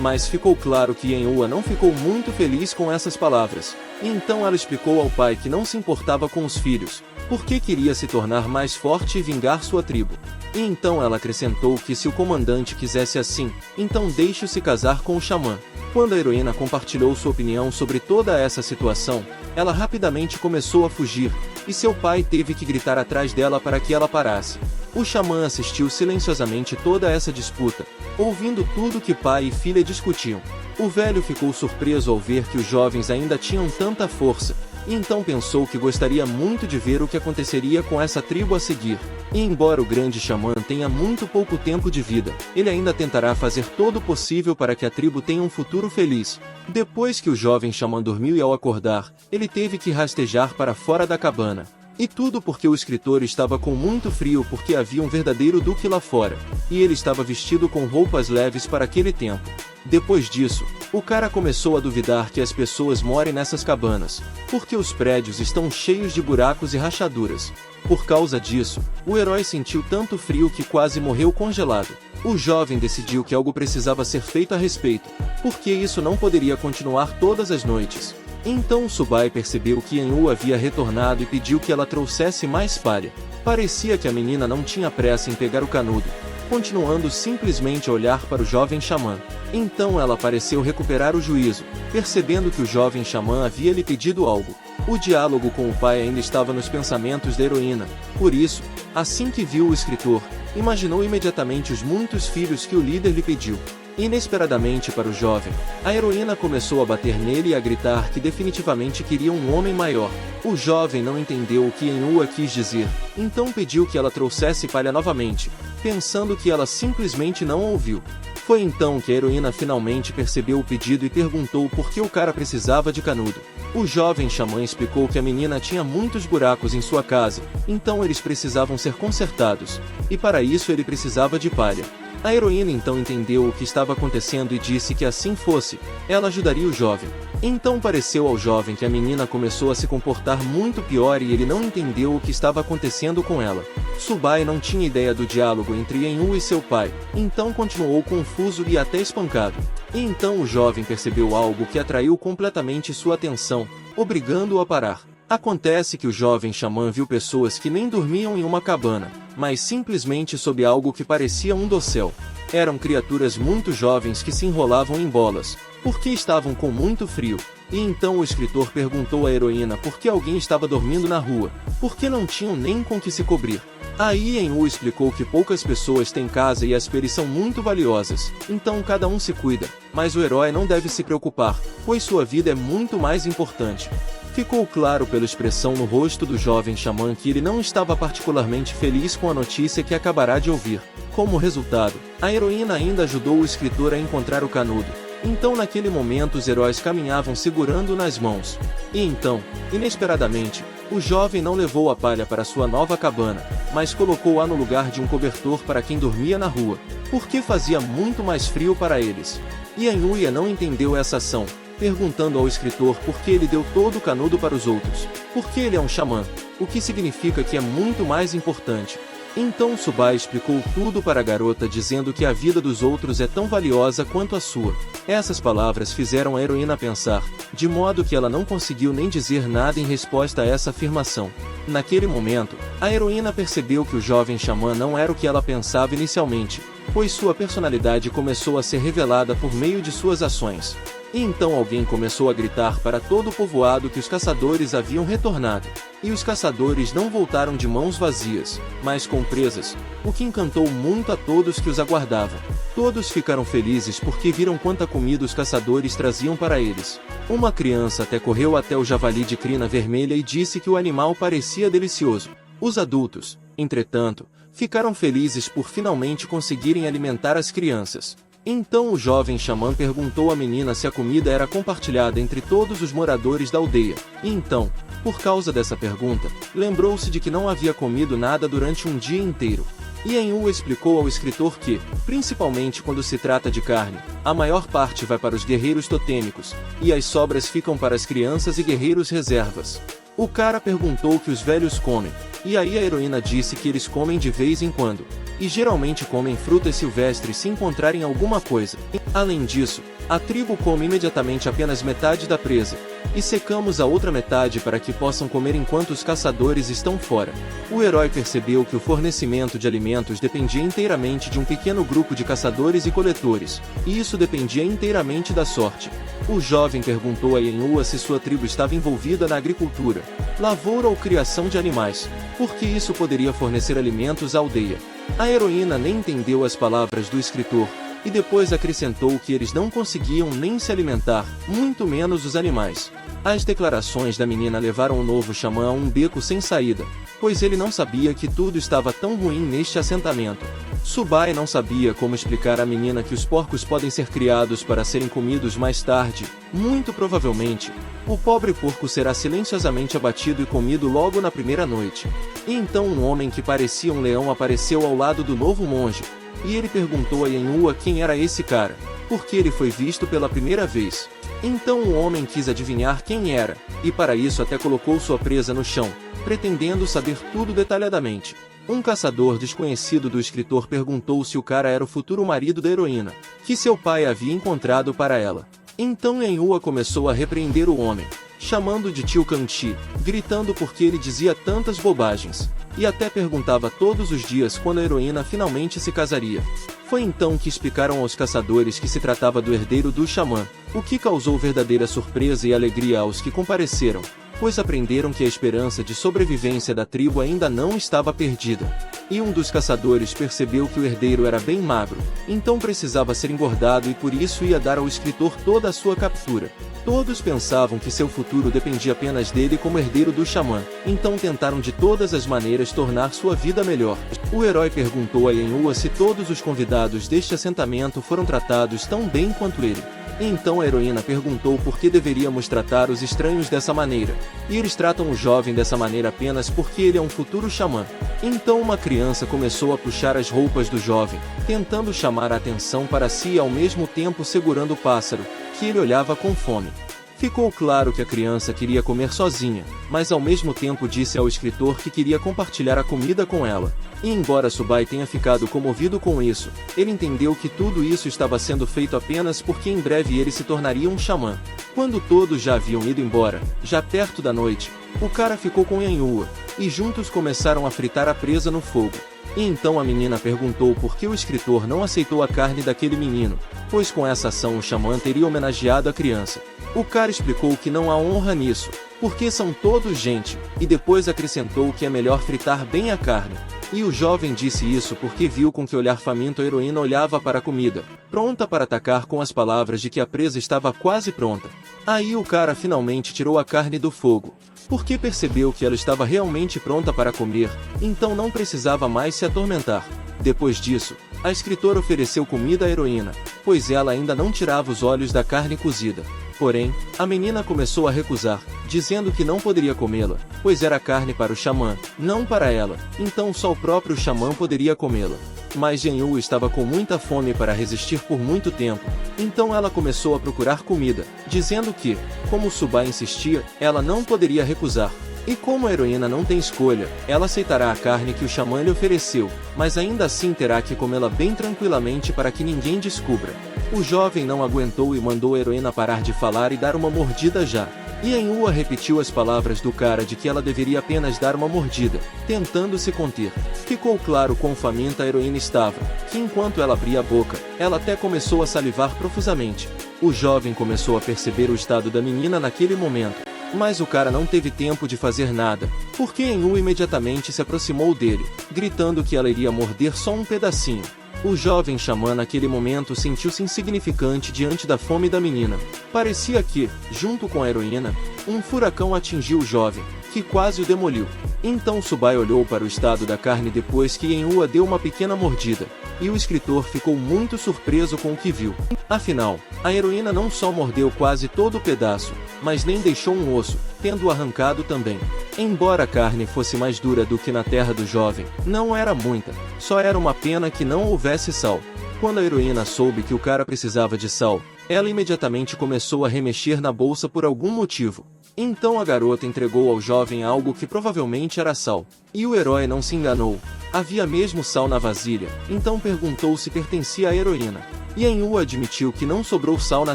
Mas ficou claro que Yenhua não ficou muito feliz com essas palavras, e então ela explicou ao pai que não se importava com os filhos, porque queria se tornar mais forte e vingar sua tribo. E então ela acrescentou que se o comandante quisesse assim, então deixe-o se casar com o xamã. Quando a heroína compartilhou sua opinião sobre toda essa situação, ela rapidamente começou a fugir, e seu pai teve que gritar atrás dela para que ela parasse. O xamã assistiu silenciosamente toda essa disputa, ouvindo tudo que pai e filha discutiam. O velho ficou surpreso ao ver que os jovens ainda tinham tanta força, e então pensou que gostaria muito de ver o que aconteceria com essa tribo a seguir. E embora o grande xamã tenha muito pouco tempo de vida, ele ainda tentará fazer todo o possível para que a tribo tenha um futuro feliz. Depois que o jovem xamã dormiu e ao acordar, ele teve que rastejar para fora da cabana. E tudo porque o escritor estava com muito frio porque havia um verdadeiro duque lá fora, e ele estava vestido com roupas leves para aquele tempo. Depois disso, o cara começou a duvidar que as pessoas morem nessas cabanas, porque os prédios estão cheios de buracos e rachaduras. Por causa disso, o herói sentiu tanto frio que quase morreu congelado. O jovem decidiu que algo precisava ser feito a respeito, porque isso não poderia continuar todas as noites. Então Subai percebeu que Yenhua havia retornado e pediu que ela trouxesse mais palha. Parecia que a menina não tinha pressa em pegar o canudo, continuando simplesmente a olhar para o jovem xamã. Então ela pareceu recuperar o juízo, percebendo que o jovem xamã havia lhe pedido algo. O diálogo com o pai ainda estava nos pensamentos da heroína, por isso, assim que viu o escritor, imaginou imediatamente os muitos filhos que o líder lhe pediu. Inesperadamente para o jovem, a heroína começou a bater nele e a gritar que definitivamente queria um homem maior. O jovem não entendeu o que Yenhua quis dizer, então pediu que ela trouxesse palha novamente, pensando que ela simplesmente não ouviu. Foi então que a heroína finalmente percebeu o pedido e perguntou por que o cara precisava de canudo. O jovem xamã explicou que a menina tinha muitos buracos em sua casa, então eles precisavam ser consertados, e para isso ele precisava de palha. A heroína então entendeu o que estava acontecendo e disse que assim fosse, ela ajudaria o jovem. Então pareceu ao jovem que a menina começou a se comportar muito pior e ele não entendeu o que estava acontecendo com ela. Subai não tinha ideia do diálogo entre Yenhua e seu pai, então continuou confuso e até espancado. E então o jovem percebeu algo que atraiu completamente sua atenção, obrigando-o a parar. Acontece que o jovem xamã viu pessoas que nem dormiam em uma cabana, mas simplesmente sob algo que parecia um dossel. Eram criaturas muito jovens que se enrolavam em bolas, porque estavam com muito frio. E então o escritor perguntou à heroína por que alguém estava dormindo na rua, porque não tinham nem com que se cobrir. Aí Enwu explicou que poucas pessoas têm casa e as peles são muito valiosas, então cada um se cuida, mas o herói não deve se preocupar, pois sua vida é muito mais importante. Ficou claro pela expressão no rosto do jovem xamã que ele não estava particularmente feliz com a notícia que acabará de ouvir. Como resultado, a heroína ainda ajudou o escritor a encontrar o canudo. Então naquele momento os heróis caminhavam segurando nas mãos. E então, inesperadamente, o jovem não levou a palha para sua nova cabana, mas colocou-a no lugar de um cobertor para quem dormia na rua, porque fazia muito mais frio para eles. E Anhuia não entendeu essa ação, perguntando ao escritor por que ele deu todo o canudo para os outros, porque ele é um xamã, o que significa que é muito mais importante. Então Subai explicou tudo para a garota dizendo que a vida dos outros é tão valiosa quanto a sua. Essas palavras fizeram a heroína pensar, de modo que ela não conseguiu nem dizer nada em resposta a essa afirmação. Naquele momento, a heroína percebeu que o jovem xamã não era o que ela pensava inicialmente, pois sua personalidade começou a ser revelada por meio de suas ações. E então alguém começou a gritar para todo o povoado que os caçadores haviam retornado. E os caçadores não voltaram de mãos vazias, mas com presas, o que encantou muito a todos que os aguardavam. Todos ficaram felizes porque viram quanta comida os caçadores traziam para eles. Uma criança até correu até o javali de crina vermelha e disse que o animal parecia delicioso. Os adultos, entretanto, ficaram felizes por finalmente conseguirem alimentar as crianças. Então o jovem xamã perguntou à menina se a comida era compartilhada entre todos os moradores da aldeia. E então, por causa dessa pergunta, lembrou-se de que não havia comido nada durante um dia inteiro. E Enwu explicou ao escritor que, principalmente quando se trata de carne, a maior parte vai para os guerreiros totêmicos, e as sobras ficam para as crianças e guerreiros reservas. O cara perguntou o que os velhos comem, e aí a heroína disse que eles comem de vez em quando, e geralmente comem frutas silvestres se encontrarem alguma coisa. Além disso, a tribo come imediatamente apenas metade da presa, e secamos a outra metade para que possam comer enquanto os caçadores estão fora. O herói percebeu que o fornecimento de alimentos dependia inteiramente de um pequeno grupo de caçadores e coletores, e isso dependia inteiramente da sorte. O jovem perguntou a Enua se sua tribo estava envolvida na agricultura, lavoura ou criação de animais, porque isso poderia fornecer alimentos à aldeia. A heroína nem entendeu as palavras do escritor, e depois acrescentou que eles não conseguiam nem se alimentar, muito menos os animais. As declarações da menina levaram o novo xamã a um beco sem saída, pois ele não sabia que tudo estava tão ruim neste assentamento. Subai não sabia como explicar à menina que os porcos podem ser criados para serem comidos mais tarde. Muito provavelmente, o pobre porco será silenciosamente abatido e comido logo na primeira noite. E então um homem que parecia um leão apareceu ao lado do novo monge, e ele perguntou a Enua quem era esse cara, porque ele foi visto pela primeira vez. Então o homem quis adivinhar quem era, e para isso até colocou sua presa no chão, pretendendo saber tudo detalhadamente. Um caçador desconhecido do escritor perguntou se o cara era o futuro marido da heroína, que seu pai havia encontrado para ela. Então Enua começou a repreender o homem, chamando de tio Kanchi, gritando porque ele dizia tantas bobagens, e até perguntava todos os dias quando a heroína finalmente se casaria. Foi então que explicaram aos caçadores que se tratava do herdeiro do xamã, o que causou verdadeira surpresa e alegria aos que compareceram, pois aprenderam que a esperança de sobrevivência da tribo ainda não estava perdida. E um dos caçadores percebeu que o herdeiro era bem magro, então precisava ser engordado e por isso ia dar ao escritor toda a sua captura. Todos pensavam que seu futuro dependia apenas dele como herdeiro do xamã, então tentaram de todas as maneiras tornar sua vida melhor. O herói perguntou a Enua se todos os convidados deste assentamento foram tratados tão bem quanto ele. Então a heroína perguntou por que deveríamos tratar os estranhos dessa maneira, e eles tratam o jovem dessa maneira apenas porque ele é um futuro xamã. Então uma criança começou a puxar as roupas do jovem, tentando chamar a atenção para si e ao mesmo tempo segurando o pássaro, que ele olhava com fome. Ficou claro que a criança queria comer sozinha, mas ao mesmo tempo disse ao escritor que queria compartilhar a comida com ela. E embora Subai tenha ficado comovido com isso, ele entendeu que tudo isso estava sendo feito apenas porque em breve ele se tornaria um xamã. Quando todos já haviam ido embora, já perto da noite, o cara ficou com Yanhua, e juntos começaram a fritar a presa no fogo. E então a menina perguntou por que o escritor não aceitou a carne daquele menino, pois com essa ação o xamã teria homenageado a criança. O cara explicou que não há honra nisso, porque são todos gente, e depois acrescentou que é melhor fritar bem a carne. E o jovem disse isso porque viu com que olhar faminto a heroína olhava para a comida, pronta para atacar com as palavras de que a presa estava quase pronta. Aí o cara finalmente tirou a carne do fogo, porque percebeu que ela estava realmente pronta para comer, então não precisava mais se atormentar. Depois disso, a escritora ofereceu comida à heroína, pois ela ainda não tirava os olhos da carne cozida. Porém, a menina começou a recusar, dizendo que não poderia comê-la, pois era carne para o xamã, não para ela, então só o próprio xamã poderia comê-la. Mas Yanhua estava com muita fome para resistir por muito tempo, então ela começou a procurar comida, dizendo que, como Subai insistia, ela não poderia recusar. E como a heroína não tem escolha, ela aceitará a carne que o xamã lhe ofereceu, mas ainda assim terá que comê-la bem tranquilamente para que ninguém descubra. O jovem não aguentou e mandou a heroína parar de falar e dar uma mordida já. E Yanhua repetiu as palavras do cara de que ela deveria apenas dar uma mordida, tentando se conter. Ficou claro quão faminta a heroína estava, que enquanto ela abria a boca, ela até começou a salivar profusamente. O jovem começou a perceber o estado da menina naquele momento. Mas o cara não teve tempo de fazer nada, porque Yanhua imediatamente se aproximou dele, gritando que ela iria morder só um pedacinho. O jovem xamã naquele momento sentiu-se insignificante diante da fome da menina. Parecia que, junto com a heroína, um furacão atingiu o jovem, que quase o demoliu. Então Subai olhou para o estado da carne depois que Yanhua deu uma pequena mordida, e o escritor ficou muito surpreso com o que viu. Afinal, a heroína não só mordeu quase todo o pedaço, mas nem deixou um osso, tendo-o arrancado também. Embora a carne fosse mais dura do que na terra do jovem, não era muita, só era uma pena que não houvesse sal. Quando a heroína soube que o cara precisava de sal, ela imediatamente começou a remexer na bolsa por algum motivo. Então a garota entregou ao jovem algo que provavelmente era sal. E o herói não se enganou. Havia mesmo sal na vasilha, então perguntou se pertencia à heroína. Yanhua admitiu que não sobrou sal na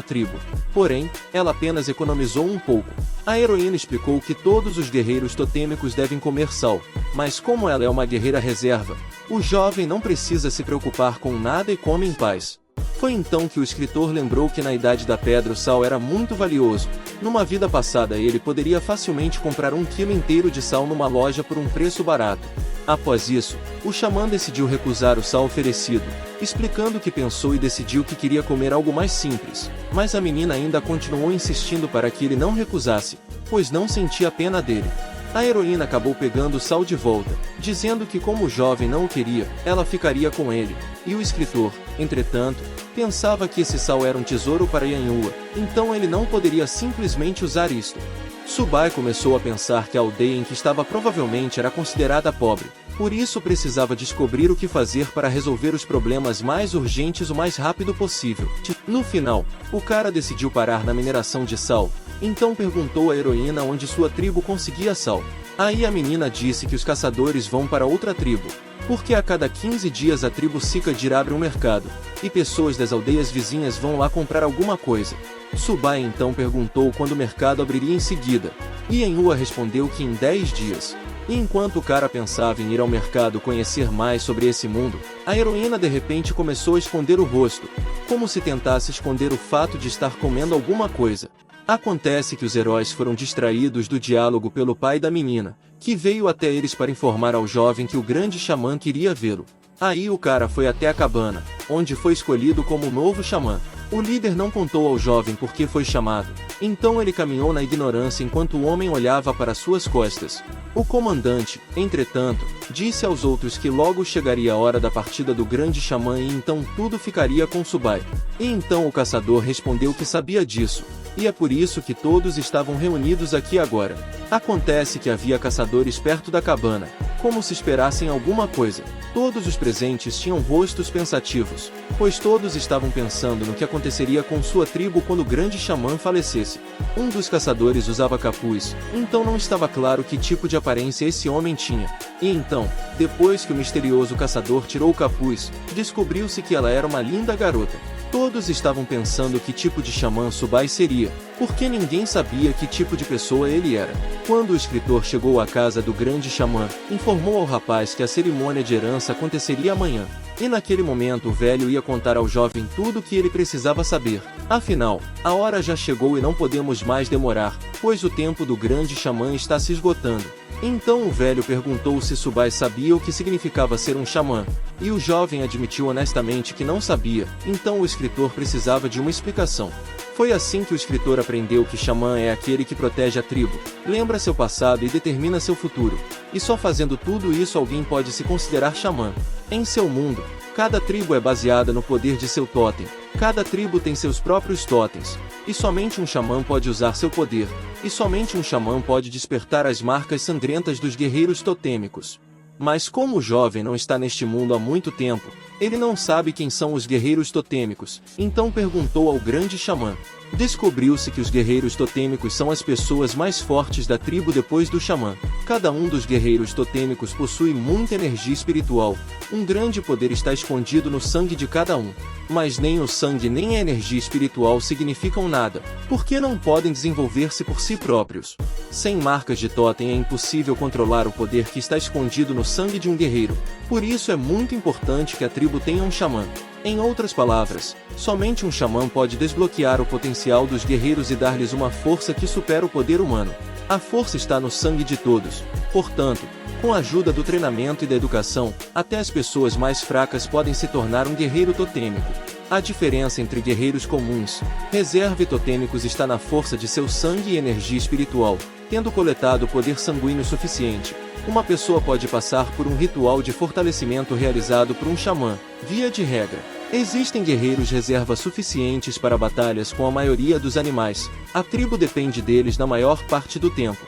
tribo, porém, ela apenas economizou um pouco. A heroína explicou que todos os guerreiros totêmicos devem comer sal, mas como ela é uma guerreira reserva, o jovem não precisa se preocupar com nada e come em paz. Foi então que o escritor lembrou que na Idade da Pedra o sal era muito valioso. Numa vida passada ele poderia facilmente comprar 1 quilo inteiro de sal numa loja por um preço barato. Após isso, o xamã decidiu recusar o sal oferecido, explicando que pensou e decidiu que queria comer algo mais simples, mas a menina ainda continuou insistindo para que ele não recusasse, pois não sentia pena dele. A heroína acabou pegando o sal de volta, dizendo que como o jovem não o queria, ela ficaria com ele, e o escritor, entretanto, pensava que esse sal era um tesouro para Yanhua, então ele não poderia simplesmente usar isto. Subai começou a pensar que a aldeia em que estava provavelmente era considerada pobre, por isso precisava descobrir o que fazer para resolver os problemas mais urgentes o mais rápido possível. No final, o cara decidiu parar na mineração de sal, então perguntou à heroína onde sua tribo conseguia sal. Aí a menina disse que os caçadores vão para outra tribo, porque a cada 15 dias a tribo Sikhadir abre um mercado, e pessoas das aldeias vizinhas vão lá comprar alguma coisa. Subai então perguntou quando o mercado abriria em seguida, e Yanhua respondeu que em 10 dias. E enquanto o cara pensava em ir ao mercado conhecer mais sobre esse mundo, a heroína de repente começou a esconder o rosto, como se tentasse esconder o fato de estar comendo alguma coisa. Acontece que os heróis foram distraídos do diálogo pelo pai da menina, que veio até eles para informar ao jovem que o grande xamã queria vê-lo. Aí o cara foi até a cabana, onde foi escolhido como o novo xamã. O líder não contou ao jovem por que foi chamado, então ele caminhou na ignorância enquanto o homem olhava para suas costas. O comandante, entretanto, disse aos outros que logo chegaria a hora da partida do grande xamã e então tudo ficaria com Subai. E então o caçador respondeu que sabia disso, e é por isso que todos estavam reunidos aqui agora. Acontece que havia caçadores perto da cabana, como se esperassem alguma coisa. Todos os presentes tinham rostos pensativos, pois todos estavam pensando no que aconteceria com sua tribo quando o grande xamã falecesse. Um dos caçadores usava capuz, então não estava claro que tipo de aparência esse homem tinha. E então, depois que o misterioso caçador tirou o capuz, descobriu-se que ela era uma linda garota. Todos estavam pensando que tipo de xamã Subai seria, porque ninguém sabia que tipo de pessoa ele era. Quando o escritor chegou à casa do grande xamã, informou ao rapaz que a cerimônia de herança aconteceria amanhã. E naquele momento o velho ia contar ao jovem tudo o que ele precisava saber. Afinal, a hora já chegou e não podemos mais demorar, pois o tempo do grande xamã está se esgotando. Então o velho perguntou se Subai sabia o que significava ser um xamã, e o jovem admitiu honestamente que não sabia, então o escritor precisava de uma explicação. Foi assim que o escritor aprendeu que xamã é aquele que protege a tribo, lembra seu passado e determina seu futuro. E só fazendo tudo isso alguém pode se considerar xamã. Em seu mundo, cada tribo é baseada no poder de seu totem. Cada tribo tem seus próprios totens, e somente um xamã pode usar seu poder, e somente um xamã pode despertar as marcas sangrentas dos guerreiros totêmicos. Mas como o jovem não está neste mundo há muito tempo, ele não sabe quem são os guerreiros totêmicos, então perguntou ao grande xamã. Descobriu-se que os guerreiros totêmicos são as pessoas mais fortes da tribo depois do xamã. Cada um dos guerreiros totêmicos possui muita energia espiritual. Um grande poder está escondido no sangue de cada um. Mas nem o sangue nem a energia espiritual significam nada, porque não podem desenvolver-se por si próprios. Sem marcas de totem é impossível controlar o poder que está escondido no sangue de um guerreiro. Por isso é muito importante que a tribo tenha um xamã. Em outras palavras, somente um xamã pode desbloquear o potencial dos guerreiros e dar-lhes uma força que supera o poder humano. A força está no sangue de todos. Portanto, com a ajuda do treinamento e da educação, até as pessoas mais fracas podem se tornar um guerreiro totêmico. A diferença entre guerreiros comuns, reserva e totêmicos está na força de seu sangue e energia espiritual. Tendo coletado poder sanguíneo suficiente, uma pessoa pode passar por um ritual de fortalecimento realizado por um xamã, via de regra. Existem guerreiros reserva suficientes para batalhas com a maioria dos animais. A tribo depende deles na maior parte do tempo.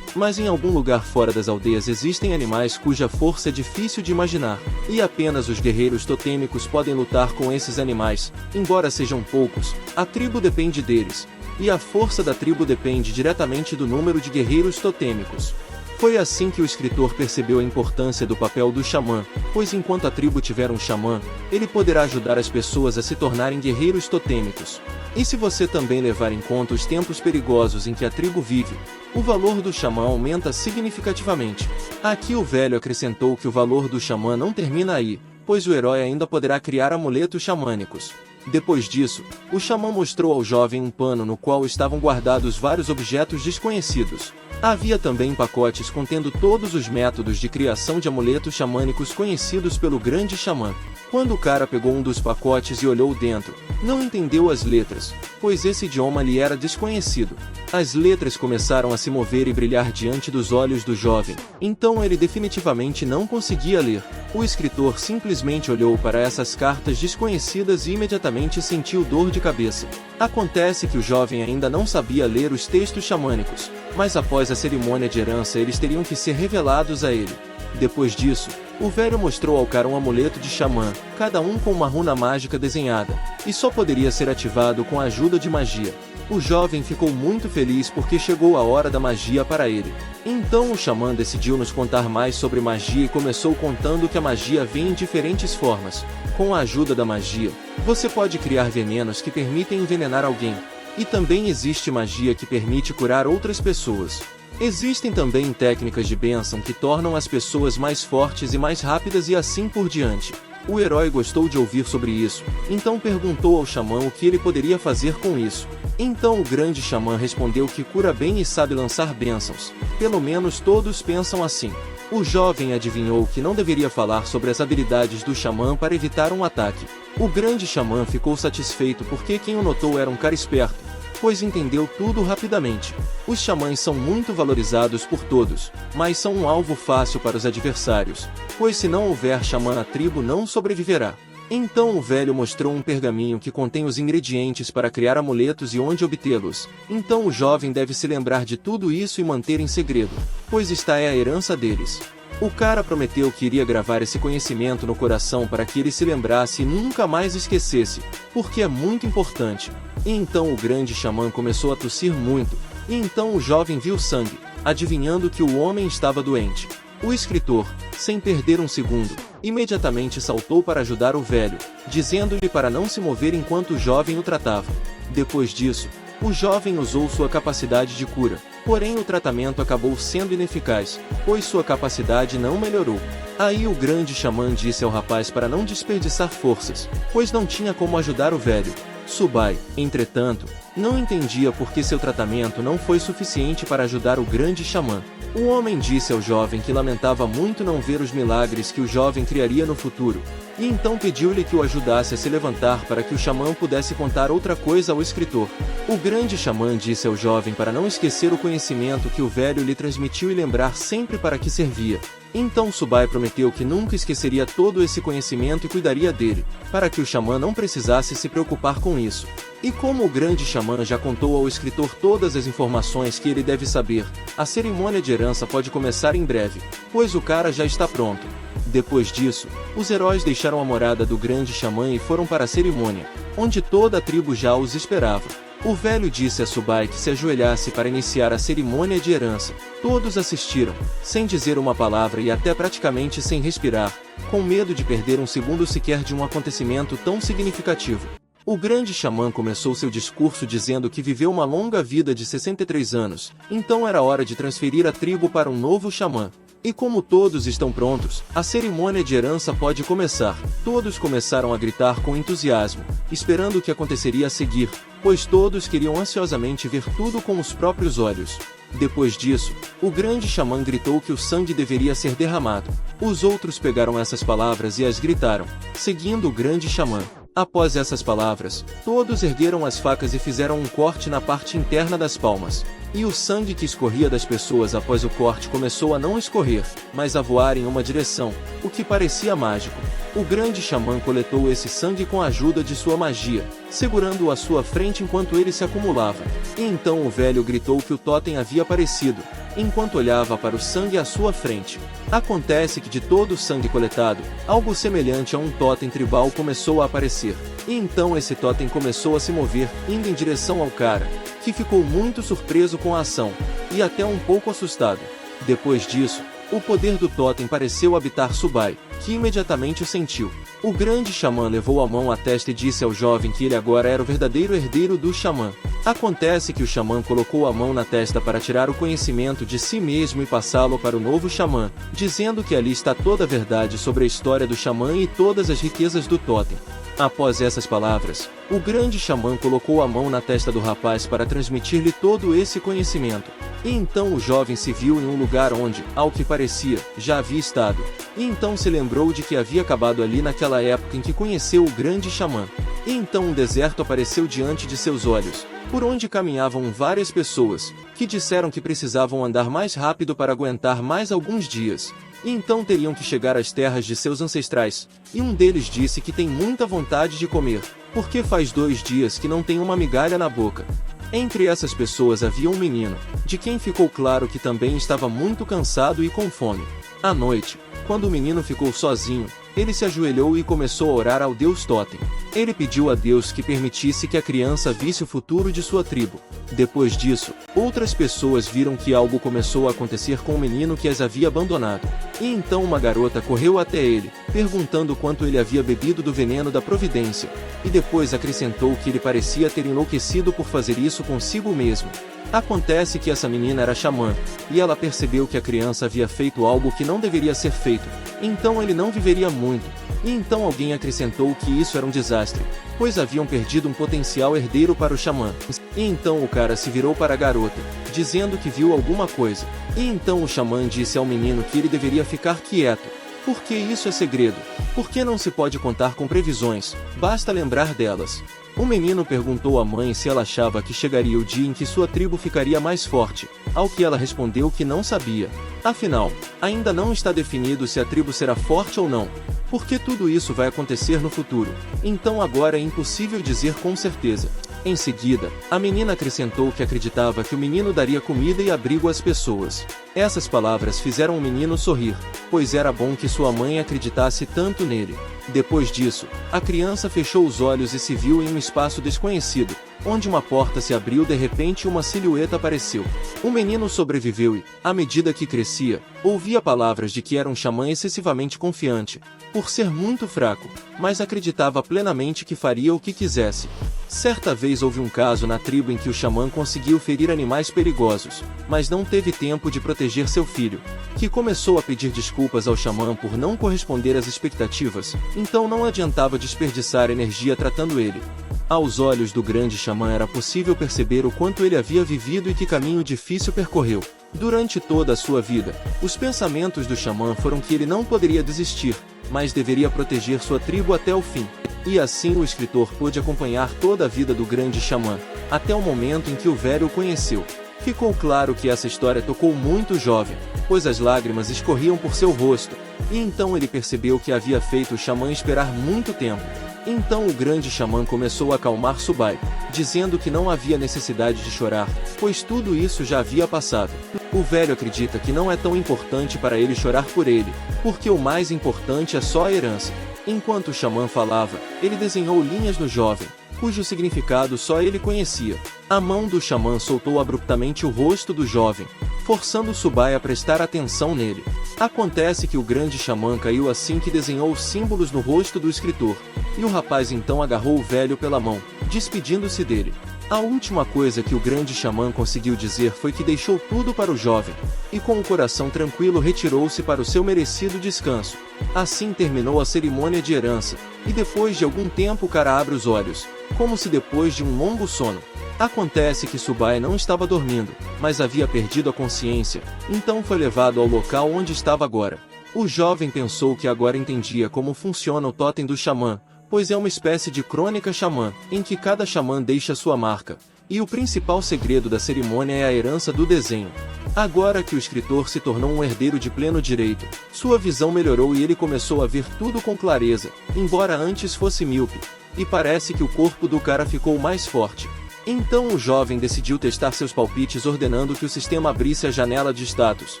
Mas em algum lugar fora das aldeias existem animais cuja força é difícil de imaginar, e apenas os guerreiros totêmicos podem lutar com esses animais. Embora sejam poucos, a tribo depende deles, e a força da tribo depende diretamente do número de guerreiros totêmicos. Foi assim que o escritor percebeu a importância do papel do xamã, pois enquanto a tribo tiver um xamã, ele poderá ajudar as pessoas a se tornarem guerreiros totêmicos. E se você também levar em conta os tempos perigosos em que a tribo vive, o valor do xamã aumenta significativamente. Aqui o velho acrescentou que o valor do xamã não termina aí, pois o herói ainda poderá criar amuletos xamânicos. Depois disso, o xamã mostrou ao jovem um pano no qual estavam guardados vários objetos desconhecidos. Havia também pacotes contendo todos os métodos de criação de amuletos xamânicos conhecidos pelo grande xamã. Quando o cara pegou um dos pacotes e olhou dentro, não entendeu as letras, pois esse idioma lhe era desconhecido. As letras começaram a se mover e brilhar diante dos olhos do jovem, então ele definitivamente não conseguia ler. O escritor simplesmente olhou para essas cartas desconhecidas e imediatamente sentiu dor de cabeça. Acontece que o jovem ainda não sabia ler os textos xamânicos, mas após a cerimônia de herança eles teriam que ser revelados a ele. Depois disso, o velho mostrou ao cara um amuleto de xamã, cada um com uma runa mágica desenhada, e só poderia ser ativado com a ajuda de magia. O jovem ficou muito feliz porque chegou a hora da magia para ele. Então o xamã decidiu nos contar mais sobre magia e começou contando que a magia vem em diferentes formas. Com a ajuda da magia, você pode criar venenos que permitem envenenar alguém. E também existe magia que permite curar outras pessoas. Existem também técnicas de bênção que tornam as pessoas mais fortes e mais rápidas e assim por diante. O herói gostou de ouvir sobre isso, então perguntou ao xamã o que ele poderia fazer com isso. Então o grande xamã respondeu que cura bem e sabe lançar bênçãos. Pelo menos todos pensam assim. O jovem adivinhou que não deveria falar sobre as habilidades do xamã para evitar um ataque. O grande xamã ficou satisfeito porque quem o notou era um cara esperto, pois entendeu tudo rapidamente. Os xamãs são muito valorizados por todos, mas são um alvo fácil para os adversários, pois se não houver xamã a tribo não sobreviverá. Então o velho mostrou um pergaminho que contém os ingredientes para criar amuletos e onde obtê-los. Então o jovem deve se lembrar de tudo isso e manter em segredo, pois esta é a herança deles. O cara prometeu que iria gravar esse conhecimento no coração para que ele se lembrasse e nunca mais esquecesse, porque é muito importante. E então o grande xamã começou a tossir muito, e então o jovem viu sangue, adivinhando que o homem estava doente. O escritor, sem perder um segundo, imediatamente saltou para ajudar o velho, dizendo-lhe para não se mover enquanto o jovem o tratava. Depois disso, o jovem usou sua capacidade de cura, porém o tratamento acabou sendo ineficaz, pois sua capacidade não melhorou. Aí o grande xamã disse ao rapaz para não desperdiçar forças, pois não tinha como ajudar o velho. Subai, entretanto, não entendia por que seu tratamento não foi suficiente para ajudar o grande xamã. O homem disse ao jovem que lamentava muito não ver os milagres que o jovem criaria no futuro, e então pediu-lhe que o ajudasse a se levantar para que o xamã pudesse contar outra coisa ao escritor. O grande xamã disse ao jovem para não esquecer o conhecimento que o velho lhe transmitiu e lembrar sempre para que servia. Então Subai prometeu que nunca esqueceria todo esse conhecimento e cuidaria dele, para que o xamã não precisasse se preocupar com isso. E como o grande xamã já contou ao escritor todas as informações que ele deve saber, a cerimônia de herança pode começar em breve, pois o cara já está pronto. Depois disso, os heróis deixaram a morada do grande xamã e foram para a cerimônia, onde toda a tribo já os esperava. O velho disse a Subai que se ajoelhasse para iniciar a cerimônia de herança. Todos assistiram, sem dizer uma palavra e até praticamente sem respirar, com medo de perder um segundo sequer de um acontecimento tão significativo. O grande xamã começou seu discurso dizendo que viveu uma longa vida de 63 anos, então era hora de transferir a tribo para um novo xamã. E como todos estão prontos, a cerimônia de herança pode começar. Todos começaram a gritar com entusiasmo, esperando o que aconteceria a seguir, pois todos queriam ansiosamente ver tudo com os próprios olhos. Depois disso, o grande xamã gritou que o sangue deveria ser derramado. Os outros pegaram essas palavras e as gritaram, seguindo o grande xamã. Após essas palavras, todos ergueram as facas e fizeram um corte na parte interna das palmas. E o sangue que escorria das pessoas após o corte começou a não escorrer, mas a voar em uma direção, o que parecia mágico. O grande xamã coletou esse sangue com a ajuda de sua magia, segurando-o à sua frente enquanto ele se acumulava. E então o velho gritou que o totem havia aparecido, enquanto olhava para o sangue à sua frente. Acontece que de todo o sangue coletado, algo semelhante a um totem tribal começou a aparecer. E então esse totem começou a se mover, indo em direção ao cara, que ficou muito surpreso com a ação, e até um pouco assustado. Depois disso, o poder do totem pareceu habitar Subai, que imediatamente o sentiu. O grande xamã levou a mão à testa e disse ao jovem que ele agora era o verdadeiro herdeiro do xamã. Acontece que o xamã colocou a mão na testa para tirar o conhecimento de si mesmo e passá-lo para o novo xamã, dizendo que ali está toda a verdade sobre a história do xamã e todas as riquezas do totem. Após essas palavras, o grande xamã colocou a mão na testa do rapaz para transmitir-lhe todo esse conhecimento. E então o jovem se viu em um lugar onde, ao que parecia, já havia estado. E então se lembrou de que havia acabado ali naquela época em que conheceu o grande xamã. E então um deserto apareceu diante de seus olhos, por onde caminhavam várias pessoas, que disseram que precisavam andar mais rápido para aguentar mais alguns dias. E então teriam que chegar às terras de seus ancestrais, e um deles disse que tem muita vontade de comer, porque faz 2 dias que não tem uma migalha na boca. Entre essas pessoas havia um menino, de quem ficou claro que também estava muito cansado e com fome. À noite, quando o menino ficou sozinho, ele se ajoelhou e começou a orar ao Deus Totem. Ele pediu a Deus que permitisse que a criança visse o futuro de sua tribo. Depois disso, outras pessoas viram que algo começou a acontecer com o menino que as havia abandonado. E então uma garota correu até ele, perguntando quanto ele havia bebido do veneno da providência, e depois acrescentou que ele parecia ter enlouquecido por fazer isso consigo mesmo. Acontece que essa menina era xamã, e ela percebeu que a criança havia feito algo que não deveria ser feito, então ele não viveria muito. E então alguém acrescentou que isso era um desastre, pois haviam perdido um potencial herdeiro para o xamã. E então o cara se virou para a garota, dizendo que viu alguma coisa. E então o xamã disse ao menino que ele deveria ficar quieto, porque isso é segredo, porque não se pode contar com previsões, basta lembrar delas. O menino perguntou à mãe se ela achava que chegaria o dia em que sua tribo ficaria mais forte, ao que ela respondeu que não sabia. Afinal, ainda não está definido se a tribo será forte ou não, porque tudo isso vai acontecer no futuro, então agora é impossível dizer com certeza. Em seguida, a menina acrescentou que acreditava que o menino daria comida e abrigo às pessoas. Essas palavras fizeram o menino sorrir, pois era bom que sua mãe acreditasse tanto nele. Depois disso, a criança fechou os olhos e se viu em um espaço desconhecido, onde uma porta se abriu de repente e uma silhueta apareceu. O menino sobreviveu e, à medida que crescia, ouvia palavras de que era um xamã excessivamente confiante, por ser muito fraco, mas acreditava plenamente que faria o que quisesse. Certa vez houve um caso na tribo em que o xamã conseguiu ferir animais perigosos, mas não teve tempo de proteger seu filho, que começou a pedir desculpas ao xamã por não corresponder às expectativas, então não adiantava desperdiçar energia tratando ele. Aos olhos do grande xamã era possível perceber o quanto ele havia vivido e que caminho difícil percorreu. Durante toda a sua vida, os pensamentos do xamã foram que ele não poderia desistir, mas deveria proteger sua tribo até o fim. E assim o escritor pôde acompanhar toda a vida do grande xamã, até o momento em que o velho o conheceu. Ficou claro que essa história tocou muito o jovem, pois as lágrimas escorriam por seu rosto, e então ele percebeu que havia feito o xamã esperar muito tempo. Então o grande xamã começou a acalmar Subai, dizendo que não havia necessidade de chorar, pois tudo isso já havia passado. O velho acredita que não é tão importante para ele chorar por ele, porque o mais importante é só a herança. Enquanto o xamã falava, ele desenhou linhas no jovem, cujo significado só ele conhecia. A mão do xamã soltou abruptamente o rosto do jovem, forçando Subai a prestar atenção nele. Acontece que o grande xamã caiu assim que desenhou os símbolos no rosto do escritor, e o rapaz então agarrou o velho pela mão, despedindo-se dele. A última coisa que o grande xamã conseguiu dizer foi que deixou tudo para o jovem, e com o coração tranquilo retirou-se para o seu merecido descanso. Assim terminou a cerimônia de herança, e depois de algum tempo o cara abre os olhos, como se depois de um longo sono. Acontece que Subai não estava dormindo, mas havia perdido a consciência, então foi levado ao local onde estava agora. O jovem pensou que agora entendia como funciona o totem do xamã, pois é uma espécie de crônica xamã, em que cada xamã deixa sua marca, e o principal segredo da cerimônia é a herança do desenho. Agora que o escritor se tornou um herdeiro de pleno direito, sua visão melhorou e ele começou a ver tudo com clareza, embora antes fosse míope, e parece que o corpo do cara ficou mais forte. Então o jovem decidiu testar seus palpites ordenando que o sistema abrisse a janela de status,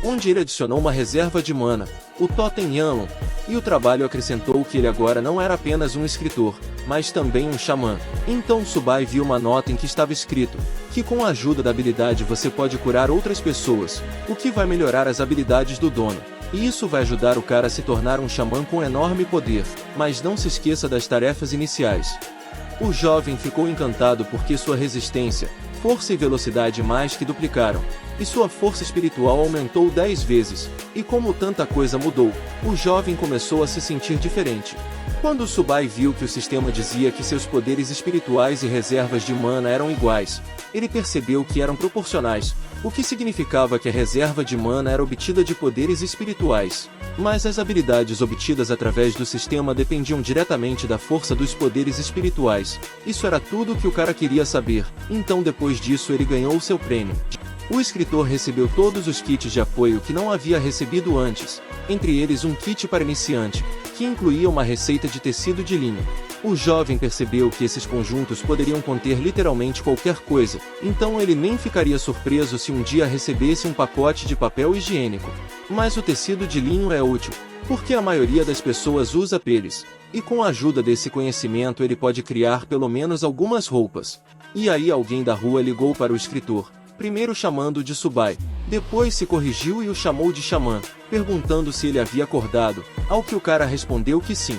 onde ele adicionou uma reserva de mana, o Totem Yanlong, e o trabalho acrescentou que ele agora não era apenas um escritor, mas também um xamã. Então Subai viu uma nota em que estava escrito que com a ajuda da habilidade você pode curar outras pessoas, o que vai melhorar as habilidades do dono. E isso vai ajudar o cara a se tornar um xamã com enorme poder, mas não se esqueça das tarefas iniciais. O jovem ficou encantado porque sua resistência, força e velocidade mais que duplicaram, e sua força espiritual aumentou 10 vezes, e como tanta coisa mudou, o jovem começou a se sentir diferente. Quando Subai viu que o sistema dizia que seus poderes espirituais e reservas de mana eram iguais, ele percebeu que eram proporcionais, o que significava que a reserva de mana era obtida de poderes espirituais. Mas as habilidades obtidas através do sistema dependiam diretamente da força dos poderes espirituais. Isso era tudo o que o cara queria saber, então depois disso ele ganhou seu prêmio. O escritor recebeu todos os kits de apoio que não havia recebido antes, entre eles um kit para iniciante, que incluía uma receita de tecido de linho. O jovem percebeu que esses conjuntos poderiam conter literalmente qualquer coisa, então ele nem ficaria surpreso se um dia recebesse um pacote de papel higiênico. Mas o tecido de linho é útil, porque a maioria das pessoas usa peles, e com a ajuda desse conhecimento ele pode criar pelo menos algumas roupas. E aí alguém da rua ligou para o escritor, primeiro chamando de Subai, depois se corrigiu e o chamou de xamã, perguntando se ele havia acordado, ao que o cara respondeu que sim.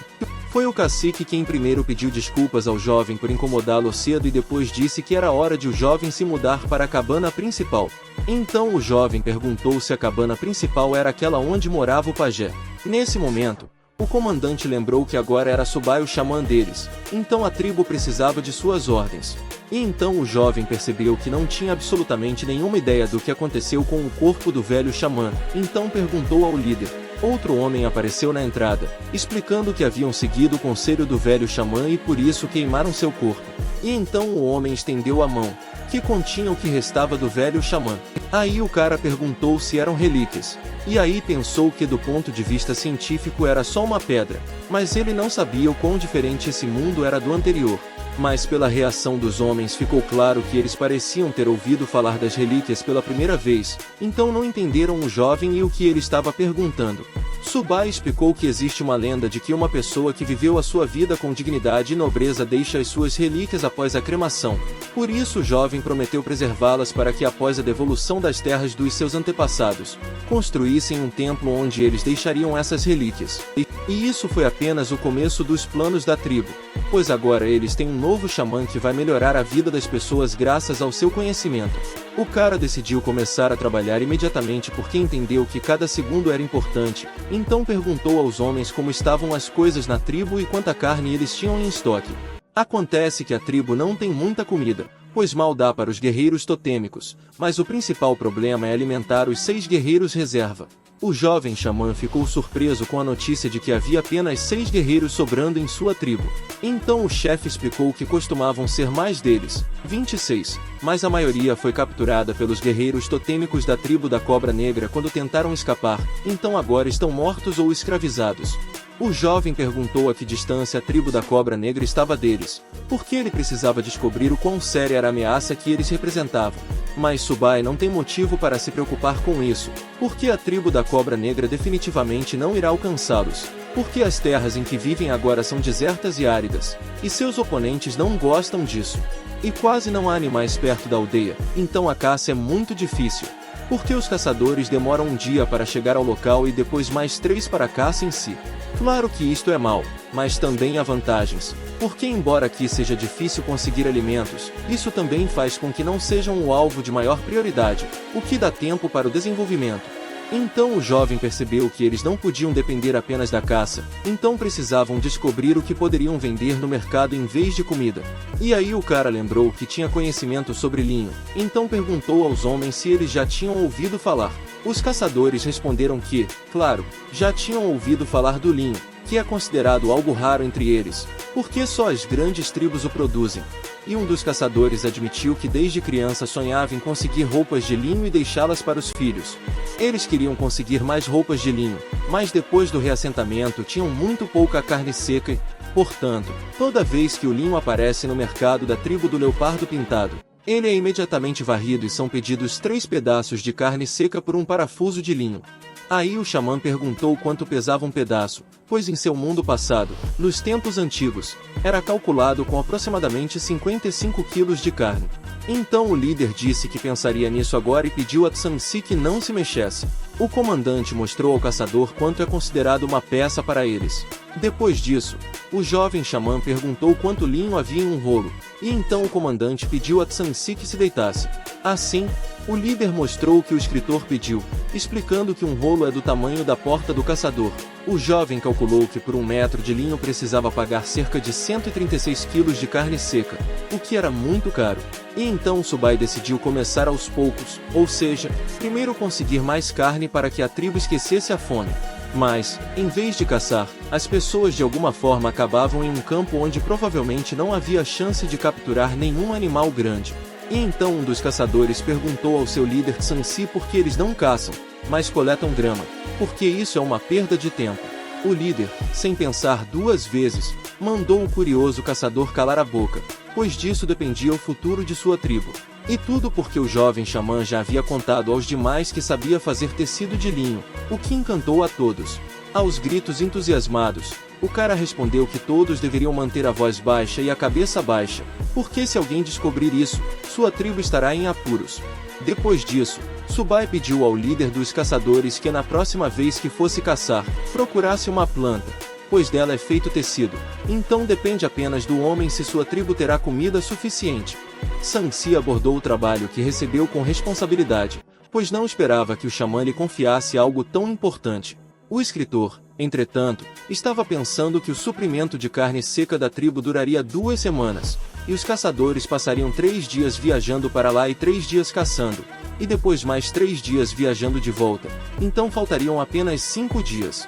Foi o cacique quem primeiro pediu desculpas ao jovem por incomodá-lo cedo e depois disse que era hora de o jovem se mudar para a cabana principal. Então o jovem perguntou se a cabana principal era aquela onde morava o pajé. Nesse momento, o comandante lembrou que agora era Subai o xamã deles, então a tribo precisava de suas ordens. E então o jovem percebeu que não tinha absolutamente nenhuma ideia do que aconteceu com o corpo do velho xamã, então perguntou ao líder. Outro homem apareceu na entrada, explicando que haviam seguido o conselho do velho xamã e por isso queimaram seu corpo. E então o homem estendeu a mão, que continha o que restava do velho xamã. Aí o cara perguntou se eram relíquias. E aí pensou que do ponto de vista científico era só uma pedra, mas ele não sabia o quão diferente esse mundo era do anterior. Mas pela reação dos homens ficou claro que eles pareciam ter ouvido falar das relíquias pela primeira vez, então não entenderam o jovem e o que ele estava perguntando. Subai explicou que existe uma lenda de que uma pessoa que viveu a sua vida com dignidade e nobreza deixa as suas relíquias após a cremação. Por isso o jovem prometeu preservá-las para que após a devolução das terras dos seus antepassados, construíssem um templo onde eles deixariam essas relíquias. E isso foi apenas o começo dos planos da tribo, pois agora eles têm um novo xamã que vai melhorar a vida das pessoas graças ao seu conhecimento. O cara decidiu começar a trabalhar imediatamente porque entendeu que cada segundo era importante, então perguntou aos homens como estavam as coisas na tribo e quanta carne eles tinham em estoque. Acontece que a tribo não tem muita comida, pois mal dá para os guerreiros totêmicos, mas o principal problema é alimentar os 6 guerreiros reserva. O jovem xamã ficou surpreso com a notícia de que havia apenas 6 guerreiros sobrando em sua tribo. Então o chefe explicou que costumavam ser mais deles, 26, mas a maioria foi capturada pelos guerreiros totêmicos da tribo da Cobra Negra quando tentaram escapar, então agora estão mortos ou escravizados. O jovem perguntou a que distância a tribo da Cobra Negra estava deles, porque ele precisava descobrir o quão séria era a ameaça que eles representavam. Mas Subai não tem motivo para se preocupar com isso, porque a tribo da Cobra Negra definitivamente não irá alcançá-los, porque as terras em que vivem agora são desertas e áridas, e seus oponentes não gostam disso. E quase não há animais perto da aldeia, então a caça é muito difícil, porque os caçadores demoram um dia para chegar ao local e depois mais 3 para a caça em si. Claro que isto é mal, mas também há vantagens, porque embora aqui seja difícil conseguir alimentos, isso também faz com que não sejam o alvo de maior prioridade, o que dá tempo para o desenvolvimento. Então o jovem percebeu que eles não podiam depender apenas da caça, então precisavam descobrir o que poderiam vender no mercado em vez de comida. E aí o cara lembrou que tinha conhecimento sobre linho, então perguntou aos homens se eles já tinham ouvido falar. Os caçadores responderam que, claro, já tinham ouvido falar do linho, que é considerado algo raro entre eles, porque só as grandes tribos o produzem. E um dos caçadores admitiu que desde criança sonhava em conseguir roupas de linho e deixá-las para os filhos. Eles queriam conseguir mais roupas de linho, mas depois do reassentamento tinham muito pouca carne seca e, portanto, toda vez que o linho aparece no mercado da tribo do Leopardo Pintado, ele é imediatamente varrido e são pedidos 3 pedaços de carne seca por um parafuso de linho. Aí o xamã perguntou quanto pesava um pedaço, pois em seu mundo passado, nos tempos antigos, era calculado com aproximadamente 55 quilos de carne. Então o líder disse que pensaria nisso agora e pediu a Tsansi que não se mexesse. O comandante mostrou ao caçador quanto é considerado uma peça para eles. Depois disso, o jovem xamã perguntou quanto linho havia em um rolo, e então o comandante pediu a Tsansi que se deitasse. Assim, o líder mostrou o que o escritor pediu, explicando que um rolo é do tamanho da porta do caçador. O jovem calculou que por 1 metro de linho precisava pagar cerca de 136 quilos de carne seca, o que era muito caro. E então Subai decidiu começar aos poucos, ou seja, primeiro conseguir mais carne para que a tribo esquecesse a fome. Mas, em vez de caçar, as pessoas de alguma forma acabavam em um campo onde provavelmente não havia chance de capturar nenhum animal grande. E então um dos caçadores perguntou ao seu líder Tsansi por que eles não caçam, mas coletam grama, porque isso é uma perda de tempo. O líder, sem pensar 2 vezes, mandou o curioso caçador calar a boca, pois disso dependia o futuro de sua tribo. E tudo porque o jovem xamã já havia contado aos demais que sabia fazer tecido de linho, o que encantou a todos. Aos gritos entusiasmados, o cara respondeu que todos deveriam manter a voz baixa e a cabeça baixa, porque se alguém descobrir isso, sua tribo estará em apuros. Depois disso, Subai pediu ao líder dos caçadores que na próxima vez que fosse caçar, procurasse uma planta, pois dela é feito tecido, então depende apenas do homem se sua tribo terá comida suficiente. Tsansi abordou o trabalho que recebeu com responsabilidade, pois não esperava que o xamã lhe confiasse algo tão importante. O escritor, entretanto, estava pensando que o suprimento de carne seca da tribo duraria 2 semanas, e os caçadores passariam 3 dias viajando para lá e 3 dias caçando, e depois mais 3 dias viajando de volta, então faltariam apenas 5 dias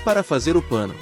para fazer o plano.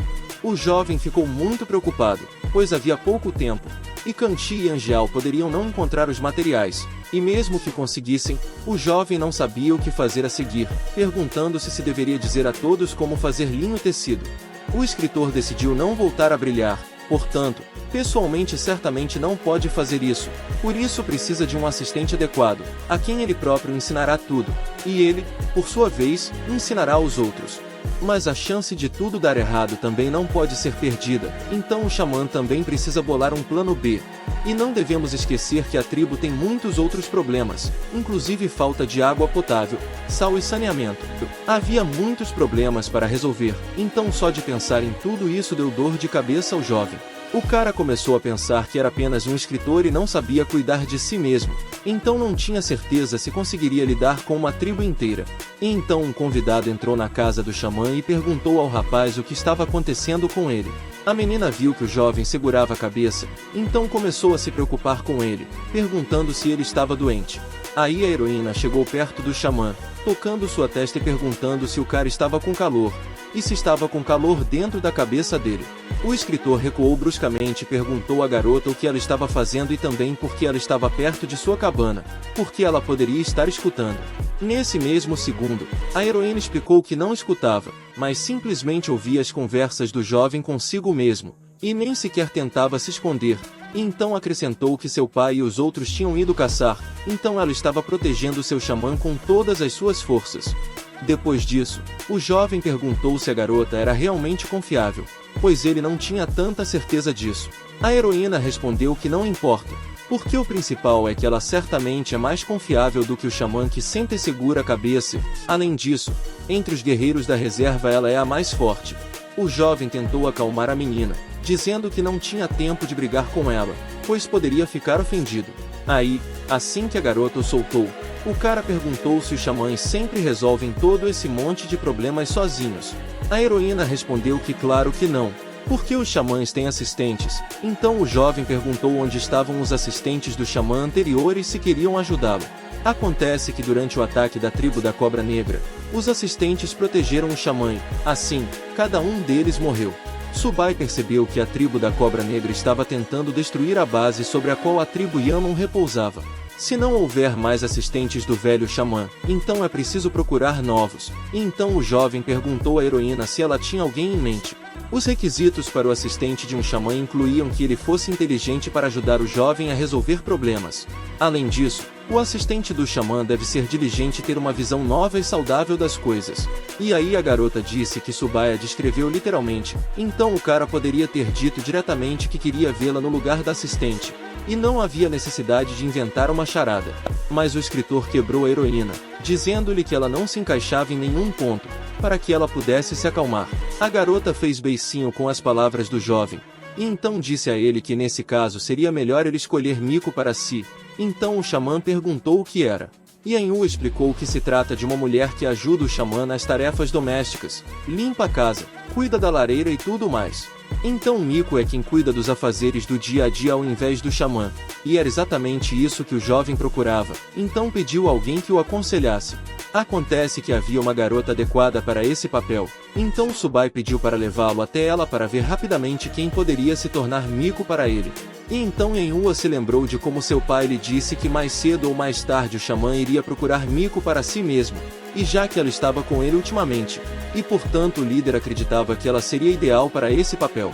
O jovem ficou muito preocupado, pois havia pouco tempo, e Kanchi e Angeal poderiam não encontrar os materiais, e mesmo que conseguissem, o jovem não sabia o que fazer a seguir, perguntando-se se deveria dizer a todos como fazer linho tecido. O escritor decidiu não voltar a brilhar, portanto, pessoalmente certamente não pode fazer isso, por isso precisa de um assistente adequado, a quem ele próprio ensinará tudo, e ele, por sua vez, ensinará aos outros. Mas a chance de tudo dar errado também não pode ser perdida, então o xamã também precisa bolar um plano B. E não devemos esquecer que a tribo tem muitos outros problemas, inclusive falta de água potável, sal e saneamento. Havia muitos problemas para resolver, então só de pensar em tudo isso deu dor de cabeça ao jovem. O cara começou a pensar que era apenas um escritor e não sabia cuidar de si mesmo, então não tinha certeza se conseguiria lidar com uma tribo inteira. E então um convidado entrou na casa do xamã e perguntou ao rapaz o que estava acontecendo com ele. A menina viu que o jovem segurava a cabeça, então começou a se preocupar com ele, perguntando se ele estava doente. Aí a heroína chegou perto do xamã, tocando sua testa e perguntando se o cara estava com calor, e se estava com calor dentro da cabeça dele. O escritor recuou bruscamente e perguntou à garota o que ela estava fazendo e também por que ela estava perto de sua cabana, porque ela poderia estar escutando. Nesse mesmo segundo, a heroína explicou que não escutava, mas simplesmente ouvia as conversas do jovem consigo mesmo, e nem sequer tentava se esconder. E então acrescentou que seu pai e os outros tinham ido caçar, então ela estava protegendo seu xamã com todas as suas forças. Depois disso, o jovem perguntou se a garota era realmente confiável, pois ele não tinha tanta certeza disso. A heroína respondeu que não importa, porque o principal é que ela certamente é mais confiável do que o xamã que sempre segura a cabeça. Além disso, entre os guerreiros da reserva ela é a mais forte. O jovem tentou acalmar a menina, dizendo que não tinha tempo de brigar com ela, pois poderia ficar ofendido. Aí, assim que a garota o soltou, o cara perguntou se os xamãs sempre resolvem todo esse monte de problemas sozinhos. A heroína respondeu que claro que não, porque os xamãs têm assistentes. Então o jovem perguntou onde estavam os assistentes do xamã anterior e se queriam ajudá-lo. Acontece que durante o ataque da tribo da Cobra Negra, os assistentes protegeram o xamã. Assim, cada um deles morreu. Subai percebeu que a tribo da Cobra Negra estava tentando destruir a base sobre a qual a tribo Yaman repousava. Se não houver mais assistentes do velho xamã, então é preciso procurar novos. E então o jovem perguntou à heroína se ela tinha alguém em mente. Os requisitos para o assistente de um xamã incluíam que ele fosse inteligente para ajudar o jovem a resolver problemas. Além disso, o assistente do xamã deve ser diligente e ter uma visão nova e saudável das coisas. E aí a garota disse que Subaya descreveu literalmente, então o cara poderia ter dito diretamente que queria vê-la no lugar da assistente. E não havia necessidade de inventar uma charada. Mas o escritor quebrou a heroína, dizendo-lhe que ela não se encaixava em nenhum ponto, para que ela pudesse se acalmar. A garota fez beicinho com as palavras do jovem, e então disse a ele que nesse caso seria melhor ele escolher Miko para si. Então o xamã perguntou o que era. Yanhu explicou que se trata de uma mulher que ajuda o xamã nas tarefas domésticas, limpa a casa, cuida da lareira e tudo mais. Então Miko é quem cuida dos afazeres do dia a dia ao invés do xamã, e era exatamente isso que o jovem procurava, então pediu alguém que o aconselhasse. Acontece que havia uma garota adequada para esse papel, então Subai pediu para levá-lo até ela para ver rapidamente quem poderia se tornar Miko para ele. E então Yanhua se lembrou de como seu pai lhe disse que mais cedo ou mais tarde o xamã iria procurar Miko para si mesmo, e já que ela estava com ele ultimamente, e portanto o líder acreditava que ela seria ideal para esse papel.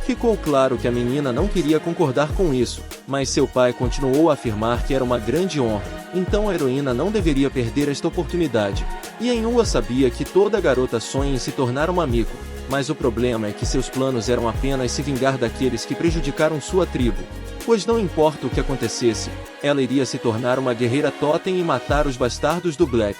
Ficou claro que a menina não queria concordar com isso, mas seu pai continuou a afirmar que era uma grande honra, então a heroína não deveria perder esta oportunidade. E Yanhua sabia que toda garota sonha em se tornar uma Miko, mas o problema é que seus planos eram apenas se vingar daqueles que prejudicaram sua tribo. Pois não importa o que acontecesse, ela iria se tornar uma guerreira totem e matar os bastardos do Black.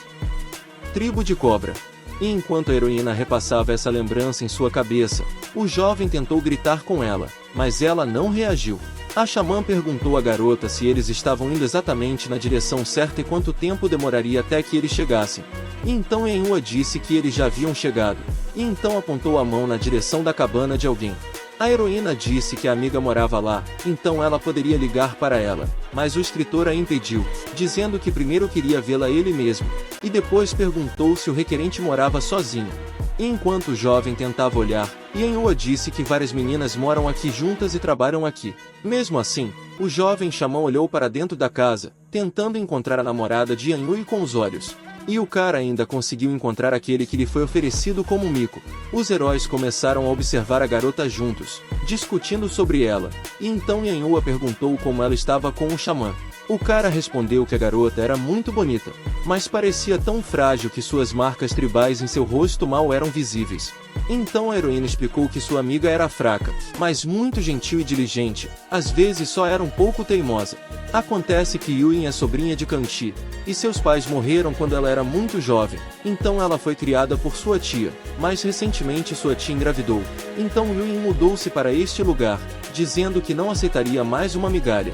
Tribo de Cobra. E enquanto a heroína repassava essa lembrança em sua cabeça, o jovem tentou gritar com ela, mas ela não reagiu. A xamã perguntou à garota se eles estavam indo exatamente na direção certa e quanto tempo demoraria até que eles chegassem. E então Yanhua disse que eles já haviam chegado, e então apontou a mão na direção da cabana de alguém. A heroína disse que a amiga morava lá, então ela poderia ligar para ela, mas o escritor a impediu, dizendo que primeiro queria vê-la ele mesmo, e depois perguntou se o requerente morava sozinho. E enquanto o jovem tentava olhar, Yanhua disse que várias meninas moram aqui juntas e trabalham aqui. Mesmo assim, o jovem xamã olhou para dentro da casa, tentando encontrar a namorada de Yanhua com os olhos. E o cara ainda conseguiu encontrar aquele que lhe foi oferecido como Miko. Os heróis começaram a observar a garota juntos, discutindo sobre ela, e então Yanhua perguntou como ela estava com o xamã. O cara respondeu que a garota era muito bonita, mas parecia tão frágil que suas marcas tribais em seu rosto mal eram visíveis. Então a heroína explicou que sua amiga era fraca, mas muito gentil e diligente, às vezes só era um pouco teimosa. Acontece que Yuen é sobrinha de Kanchi, e seus pais morreram quando ela era muito jovem, então ela foi criada por sua tia, mas recentemente sua tia engravidou. Então Yuen mudou-se para este lugar, dizendo que não aceitaria mais uma migalha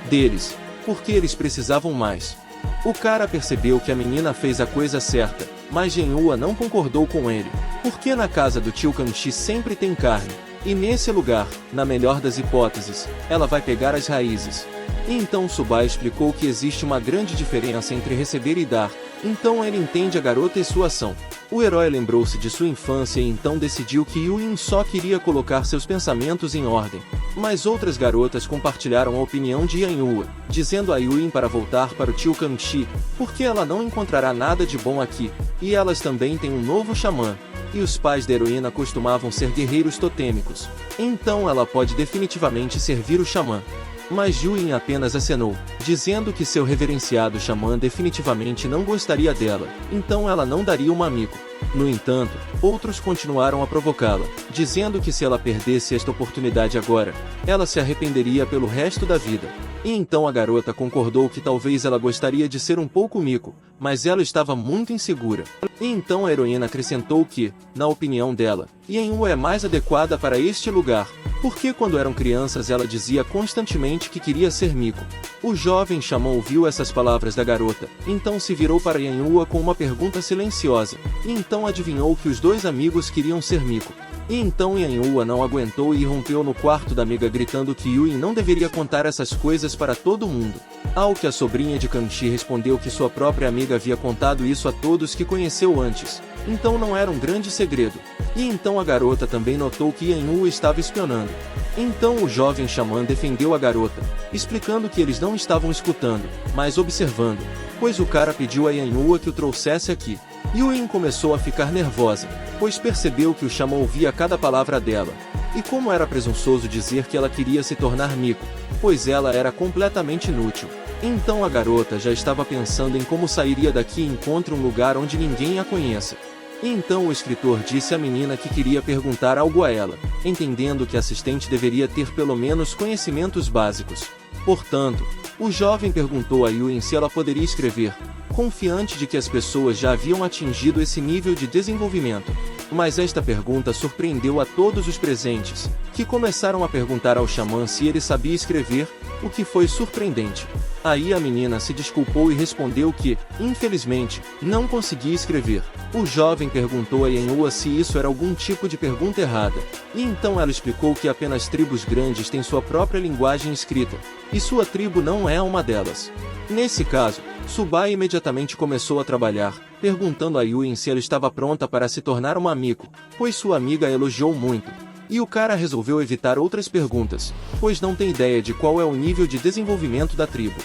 deles, porque eles precisavam mais. O cara percebeu que a menina fez a coisa certa, mas Genhua não concordou com ele, porque na casa do tio Kanchi sempre tem carne, e nesse lugar, na melhor das hipóteses, ela vai pegar as raízes. E então Subai explicou que existe uma grande diferença entre receber e dar, então ele entende a garota e sua ação. O herói lembrou-se de sua infância e então decidiu que Yuen só queria colocar seus pensamentos em ordem. Mas outras garotas compartilharam a opinião de Yanhua, dizendo a Yuen para voltar para o tio Kanchi, porque ela não encontrará nada de bom aqui, e elas também têm um novo xamã, e os pais da heroína costumavam ser guerreiros totêmicos, então ela pode definitivamente servir o xamã. Mas Yuen apenas acenou, dizendo que seu reverenciado xamã definitivamente não gostaria dela, então ela não daria um amigo. No entanto, outros continuaram a provocá-la, dizendo que se ela perdesse esta oportunidade agora, ela se arrependeria pelo resto da vida. E então a garota concordou que talvez ela gostaria de ser um pouco mico, mas ela estava muito insegura. E então a heroína acrescentou que, na opinião dela, Yanhua é mais adequada para este lugar, porque quando eram crianças ela dizia constantemente que queria ser mico. O jovem xamã ouviu essas palavras da garota, então se virou para Yanhua com uma pergunta silenciosa, e então adivinhou que os dois amigos queriam ser mico. E então Yanhua não aguentou e irrompeu no quarto da amiga gritando que Yuen não deveria contar essas coisas para todo mundo. Ao que a sobrinha de Kanchi respondeu que sua própria amiga havia contado isso a todos que conheceu antes, então não era um grande segredo. E então a garota também notou que Yanhua estava espionando. Então o jovem xamã defendeu a garota, explicando que eles não estavam escutando, mas observando, pois o cara pediu a Yanhua que o trouxesse aqui. Yuen começou a ficar nervosa, pois percebeu que o xamã ouvia cada palavra dela. E como era presunçoso dizer que ela queria se tornar mico, pois ela era completamente inútil. Então a garota já estava pensando em como sairia daqui e encontre um lugar onde ninguém a conheça. E então o escritor disse à menina que queria perguntar algo a ela, entendendo que a assistente deveria ter pelo menos conhecimentos básicos. Portanto, o jovem perguntou a Yuen se ela poderia escrever, confiante de que as pessoas já haviam atingido esse nível de desenvolvimento. Mas esta pergunta surpreendeu a todos os presentes, que começaram a perguntar ao xamã se ele sabia escrever, o que foi surpreendente. Aí a menina se desculpou e respondeu que, infelizmente, não conseguia escrever. O jovem perguntou a Yanhua se isso era algum tipo de pergunta errada, e então ela explicou que apenas tribos grandes têm sua própria linguagem escrita, e sua tribo não é uma delas. Nesse caso, Subai imediatamente começou a trabalhar, perguntando a Yuen se ela estava pronta para se tornar uma amigo, pois sua amiga a elogiou muito. E o cara resolveu evitar outras perguntas, pois não tem ideia de qual é o nível de desenvolvimento da tribo.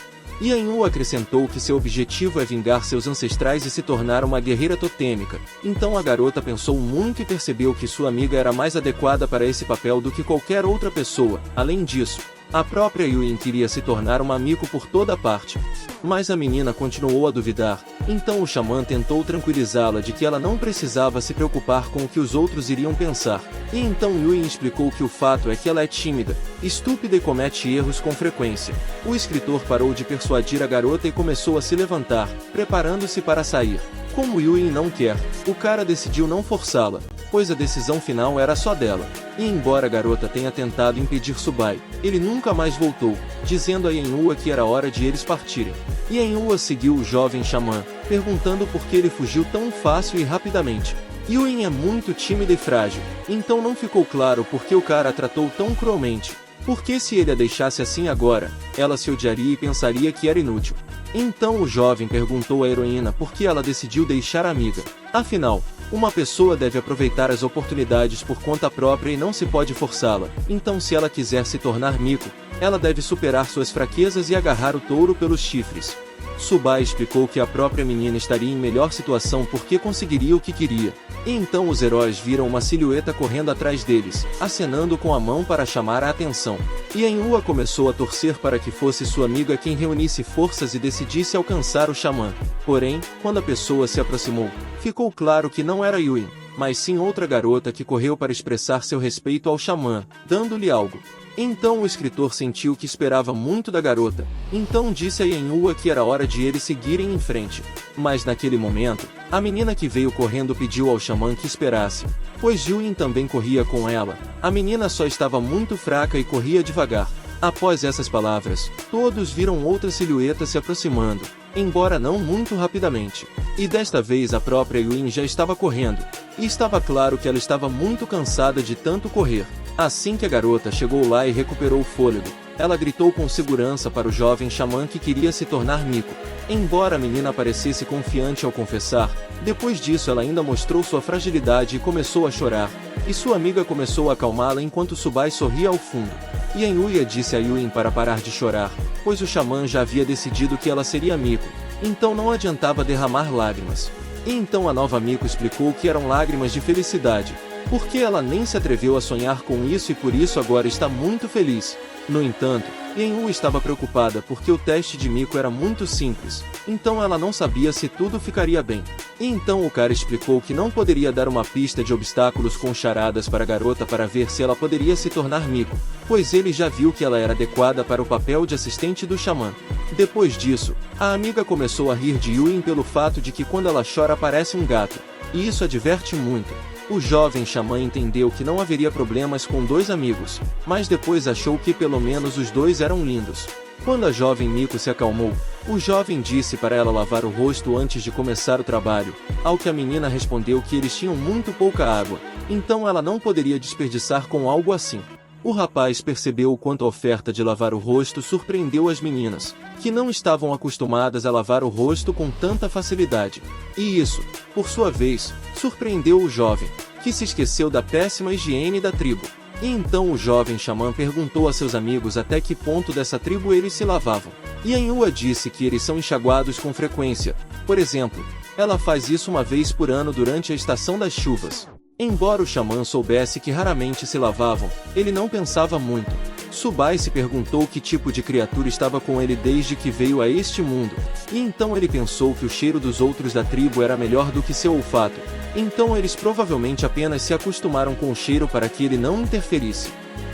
Yanhua acrescentou que seu objetivo é vingar seus ancestrais e se tornar uma guerreira totêmica. Então a garota pensou muito e percebeu que sua amiga era mais adequada para esse papel do que qualquer outra pessoa. Além disso, a própria Yuen queria se tornar uma amigo por toda parte. Mas a menina continuou a duvidar, então o xamã tentou tranquilizá-la de que ela não precisava se preocupar com o que os outros iriam pensar. E então Yuen explicou que o fato é que ela é tímida, estúpida e comete erros com frequência. O escritor parou de persuadir a garota e começou a se levantar, preparando-se para sair. Como Yuen não quer, o cara decidiu não forçá-la, pois a decisão final era só dela. E embora a garota tenha tentado impedir Subai, ele nunca mais voltou, dizendo a Yanhua que era hora de eles partirem. Yanhua seguiu o jovem xamã, perguntando por que ele fugiu tão fácil e rapidamente. Yuen é muito tímida e frágil, então não ficou claro por que o cara a tratou tão cruelmente. Porque se ele a deixasse assim agora, ela se odiaria e pensaria que era inútil. Então o jovem perguntou à heroína por que ela decidiu deixar a amiga. Afinal, uma pessoa deve aproveitar as oportunidades por conta própria e não se pode forçá-la. Então se ela quiser se tornar mico, ela deve superar suas fraquezas e agarrar o touro pelos chifres. Subai explicou que a própria menina estaria em melhor situação porque conseguiria o que queria. E então os heróis viram uma silhueta correndo atrás deles, acenando com a mão para chamar a atenção. Yanhua começou a torcer para que fosse sua amiga quem reunisse forças e decidisse alcançar o xamã. Porém, quando a pessoa se aproximou, ficou claro que não era Yui, mas sim outra garota que correu para expressar seu respeito ao xamã, dando-lhe algo. Então o escritor sentiu que esperava muito da garota, então disse a Yanhua que era hora de eles seguirem em frente. Mas naquele momento, a menina que veio correndo pediu ao xamã que esperasse, pois Yui também corria com ela. A menina só estava muito fraca e corria devagar. Após essas palavras, todos viram outra silhueta se aproximando, embora não muito rapidamente. E desta vez a própria Yui já estava correndo, e estava claro que ela estava muito cansada de tanto correr. Assim que a garota chegou lá e recuperou o fôlego, ela gritou com segurança para o jovem xamã que queria se tornar Miko. Embora a menina parecesse confiante ao confessar, depois disso ela ainda mostrou sua fragilidade e começou a chorar, e sua amiga começou a acalmá-la enquanto Subai sorria ao fundo. Yanhua disse a Yui para parar de chorar, pois o xamã já havia decidido que ela seria Miko, então não adiantava derramar lágrimas. E então a nova Miko explicou que eram lágrimas de felicidade, porque ela nem se atreveu a sonhar com isso e por isso agora está muito feliz. No entanto, Yanhua estava preocupada porque o teste de Miko era muito simples, então ela não sabia se tudo ficaria bem. E então o cara explicou que não poderia dar uma pista de obstáculos com charadas para a garota para ver se ela poderia se tornar Miko, pois ele já viu que ela era adequada para o papel de assistente do xamã. Depois disso, a amiga começou a rir de Yui pelo fato de que quando ela chora parece um gato, e isso a diverte muito. O jovem xamã entendeu que não haveria problemas com dois amigos, mas depois achou que pelo menos os dois eram lindos. Quando a jovem Miko se acalmou, o jovem disse para ela lavar o rosto antes de começar o trabalho, ao que a menina respondeu que eles tinham muito pouca água, então ela não poderia desperdiçar com algo assim. O rapaz percebeu o quanto a oferta de lavar o rosto surpreendeu as meninas, que não estavam acostumadas a lavar o rosto com tanta facilidade. E isso, por sua vez, surpreendeu o jovem, que se esqueceu da péssima higiene da tribo. E então o jovem xamã perguntou a seus amigos até que ponto dessa tribo eles se lavavam. Yanhua disse que eles são enxaguados com frequência. Por exemplo, ela faz isso uma vez por ano durante a estação das chuvas. Embora o xamã soubesse que raramente se lavavam, ele não pensava muito. Subai se perguntou que tipo de criatura estava com ele desde que veio a este mundo, e então ele pensou que o cheiro dos outros da tribo era melhor do que seu olfato, então eles provavelmente apenas se acostumaram com o cheiro para que ele não interferisse.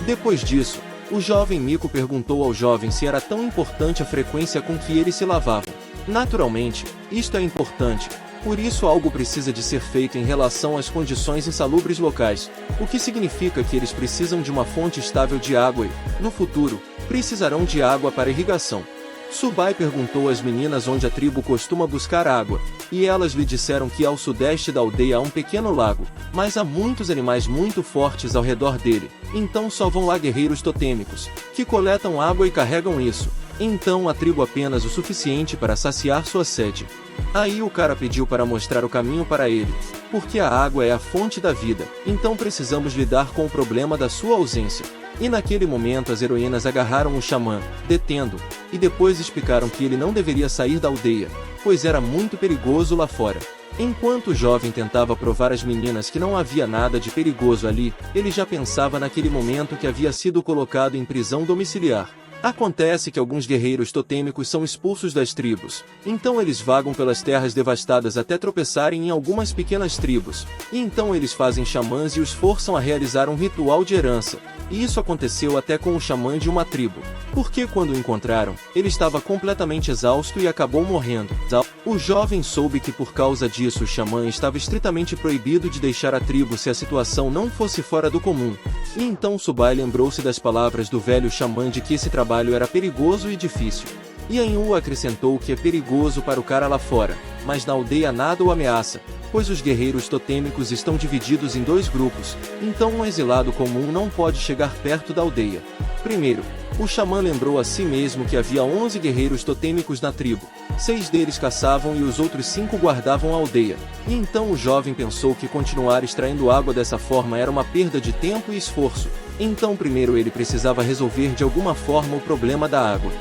Depois disso, o jovem Miko perguntou ao jovem se era tão importante a frequência com que eles se lavavam. Naturalmente, isto é importante. Por isso algo precisa de ser feito em relação às condições insalubres locais, o que significa que eles precisam de uma fonte estável de água e, no futuro, precisarão de água para irrigação. Subai perguntou às meninas onde a tribo costuma buscar água, e elas lhe disseram que ao sudeste da aldeia há um pequeno lago, mas há muitos animais muito fortes ao redor dele, então só vão lá guerreiros totêmicos, que coletam água e carregam isso. Então a tribo apenas o suficiente para saciar sua sede. Aí o cara pediu para mostrar o caminho para ele, porque a água é a fonte da vida, então precisamos lidar com o problema da sua ausência. E naquele momento as heroínas agarraram o xamã, detendo-o, e depois explicaram que ele não deveria sair da aldeia, pois era muito perigoso lá fora. Enquanto o jovem tentava provar às meninas que não havia nada de perigoso ali, ele já pensava naquele momento que havia sido colocado em prisão domiciliar. Acontece que alguns guerreiros totêmicos são expulsos das tribos, então eles vagam pelas terras devastadas até tropeçarem em algumas pequenas tribos, e então eles fazem xamãs e os forçam a realizar um ritual de herança. E isso aconteceu até com o xamã de uma tribo, porque quando o encontraram, ele estava completamente exausto e acabou morrendo. O jovem soube que por causa disso o xamã estava estritamente proibido de deixar a tribo se a situação não fosse fora do comum. E então Subai lembrou-se das palavras do velho xamã de que esse trabalho era perigoso e difícil. Yanhua acrescentou que é perigoso para o cara lá fora, mas na aldeia nada o ameaça, pois os guerreiros totêmicos estão divididos em dois grupos, então um exilado comum não pode chegar perto da aldeia. Primeiro, o xamã lembrou a si mesmo que havia 11 guerreiros totêmicos na tribo, 6 deles caçavam e os outros 5 guardavam a aldeia, e então o jovem pensou que continuar extraindo água dessa forma era uma perda de tempo e esforço, então primeiro ele precisava resolver de alguma forma o problema da água.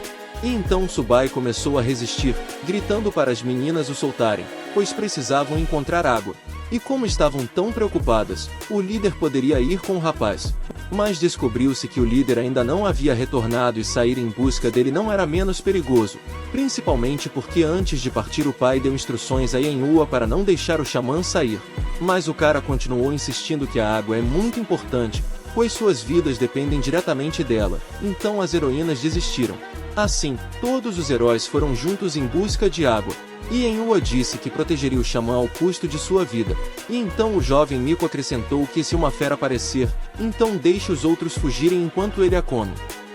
E então Subai começou a resistir, gritando para as meninas o soltarem, pois precisavam encontrar água. E como estavam tão preocupadas, o líder poderia ir com o rapaz. Mas descobriu-se que o líder ainda não havia retornado e sair em busca dele não era menos perigoso, principalmente porque antes de partir o pai deu instruções a Yenhua para não deixar o xamã sair. Mas o cara continuou insistindo que a água é muito importante, pois suas vidas dependem diretamente dela, então as heroínas desistiram. Assim, todos os heróis foram juntos em busca de água. E Yenhua disse que protegeria o xamã ao custo de sua vida. E então o jovem Miko acrescentou que se uma fera aparecer, então deixe os outros fugirem enquanto ele a come.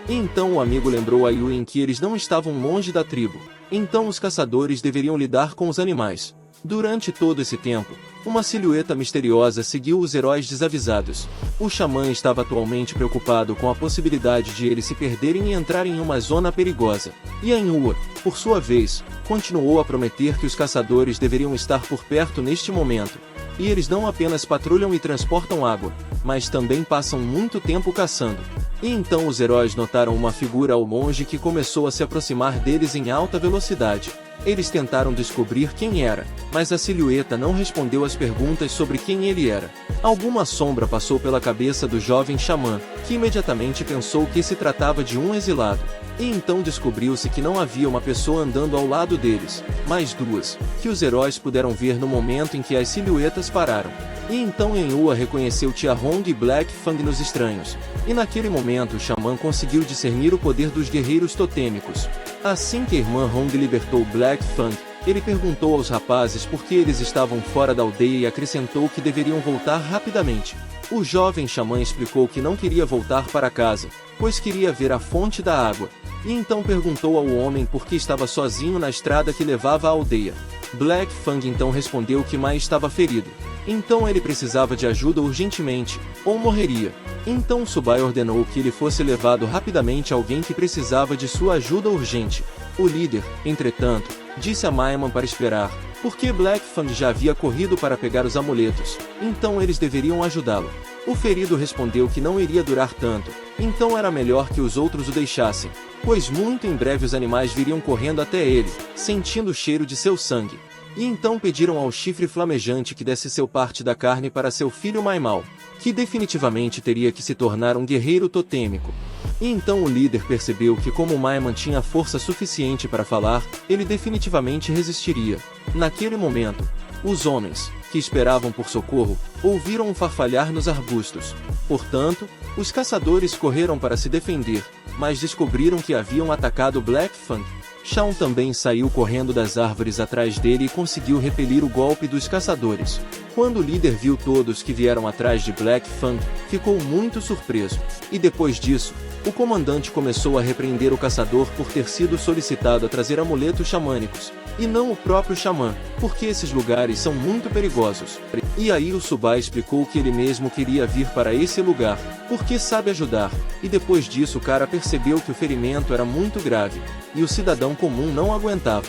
E então o amigo lembrou a Yui que eles não estavam longe da tribo. Então os caçadores deveriam lidar com os animais. Durante todo esse tempo, uma silhueta misteriosa seguiu os heróis desavisados. O xamã estava atualmente preocupado com a possibilidade de eles se perderem e entrarem em uma zona perigosa. E Yenhua, por sua vez, continuou a prometer que os caçadores deveriam estar por perto neste momento. E eles não apenas patrulham e transportam água, mas também passam muito tempo caçando. E então os heróis notaram uma figura ao longe que começou a se aproximar deles em alta velocidade. Eles tentaram descobrir quem era, mas a silhueta não respondeu às perguntas sobre quem ele era. Alguma sombra passou pela cabeça do jovem xamã, que imediatamente pensou que se tratava de um exilado. E então descobriu-se que não havia uma pessoa andando ao lado deles, mas duas, que os heróis puderam ver no momento em que as silhuetas pararam. E então Yenhua reconheceu Tia Hong e Black Fang nos estranhos. E naquele momento o xamã conseguiu discernir o poder dos guerreiros totêmicos. Assim que a irmã Hong libertou Black Fang, ele perguntou aos rapazes por que eles estavam fora da aldeia e acrescentou que deveriam voltar rapidamente. O jovem xamã explicou que não queria voltar para casa, pois queria ver a fonte da água. E então perguntou ao homem por que estava sozinho na estrada que levava à aldeia. Black Fang então respondeu que Mai estava ferido. Então ele precisava de ajuda urgentemente, ou morreria. Então Subai ordenou que ele fosse levado rapidamente a alguém que precisava de sua ajuda urgente. O líder, entretanto, disse a Maiman para esperar, porque Black Fang já havia corrido para pegar os amuletos, então eles deveriam ajudá-lo. O ferido respondeu que não iria durar tanto, então era melhor que os outros o deixassem, pois muito em breve os animais viriam correndo até ele, sentindo o cheiro de seu sangue. E então pediram ao chifre flamejante que desse seu parte da carne para seu filho Maimau, que definitivamente teria que se tornar um guerreiro totêmico. E então o líder percebeu que como Maiman tinha força suficiente para falar, ele definitivamente resistiria. Naquele momento, os homens, que esperavam por socorro, ouviram um farfalhar nos arbustos. Portanto, os caçadores correram para se defender, mas descobriram que haviam atacado Black Fang. Shaun também saiu correndo das árvores atrás dele e conseguiu repelir o golpe dos caçadores. Quando o líder viu todos que vieram atrás de Black Fang, ficou muito surpreso. E depois disso, o comandante começou a repreender o caçador por ter sido solicitado a trazer amuletos xamânicos, e não o próprio xamã, porque esses lugares são muito perigosos. E aí o Subai explicou que ele mesmo queria vir para esse lugar, porque sabe ajudar, e depois disso o cara percebeu que o ferimento era muito grave, e o cidadão comum não aguentava.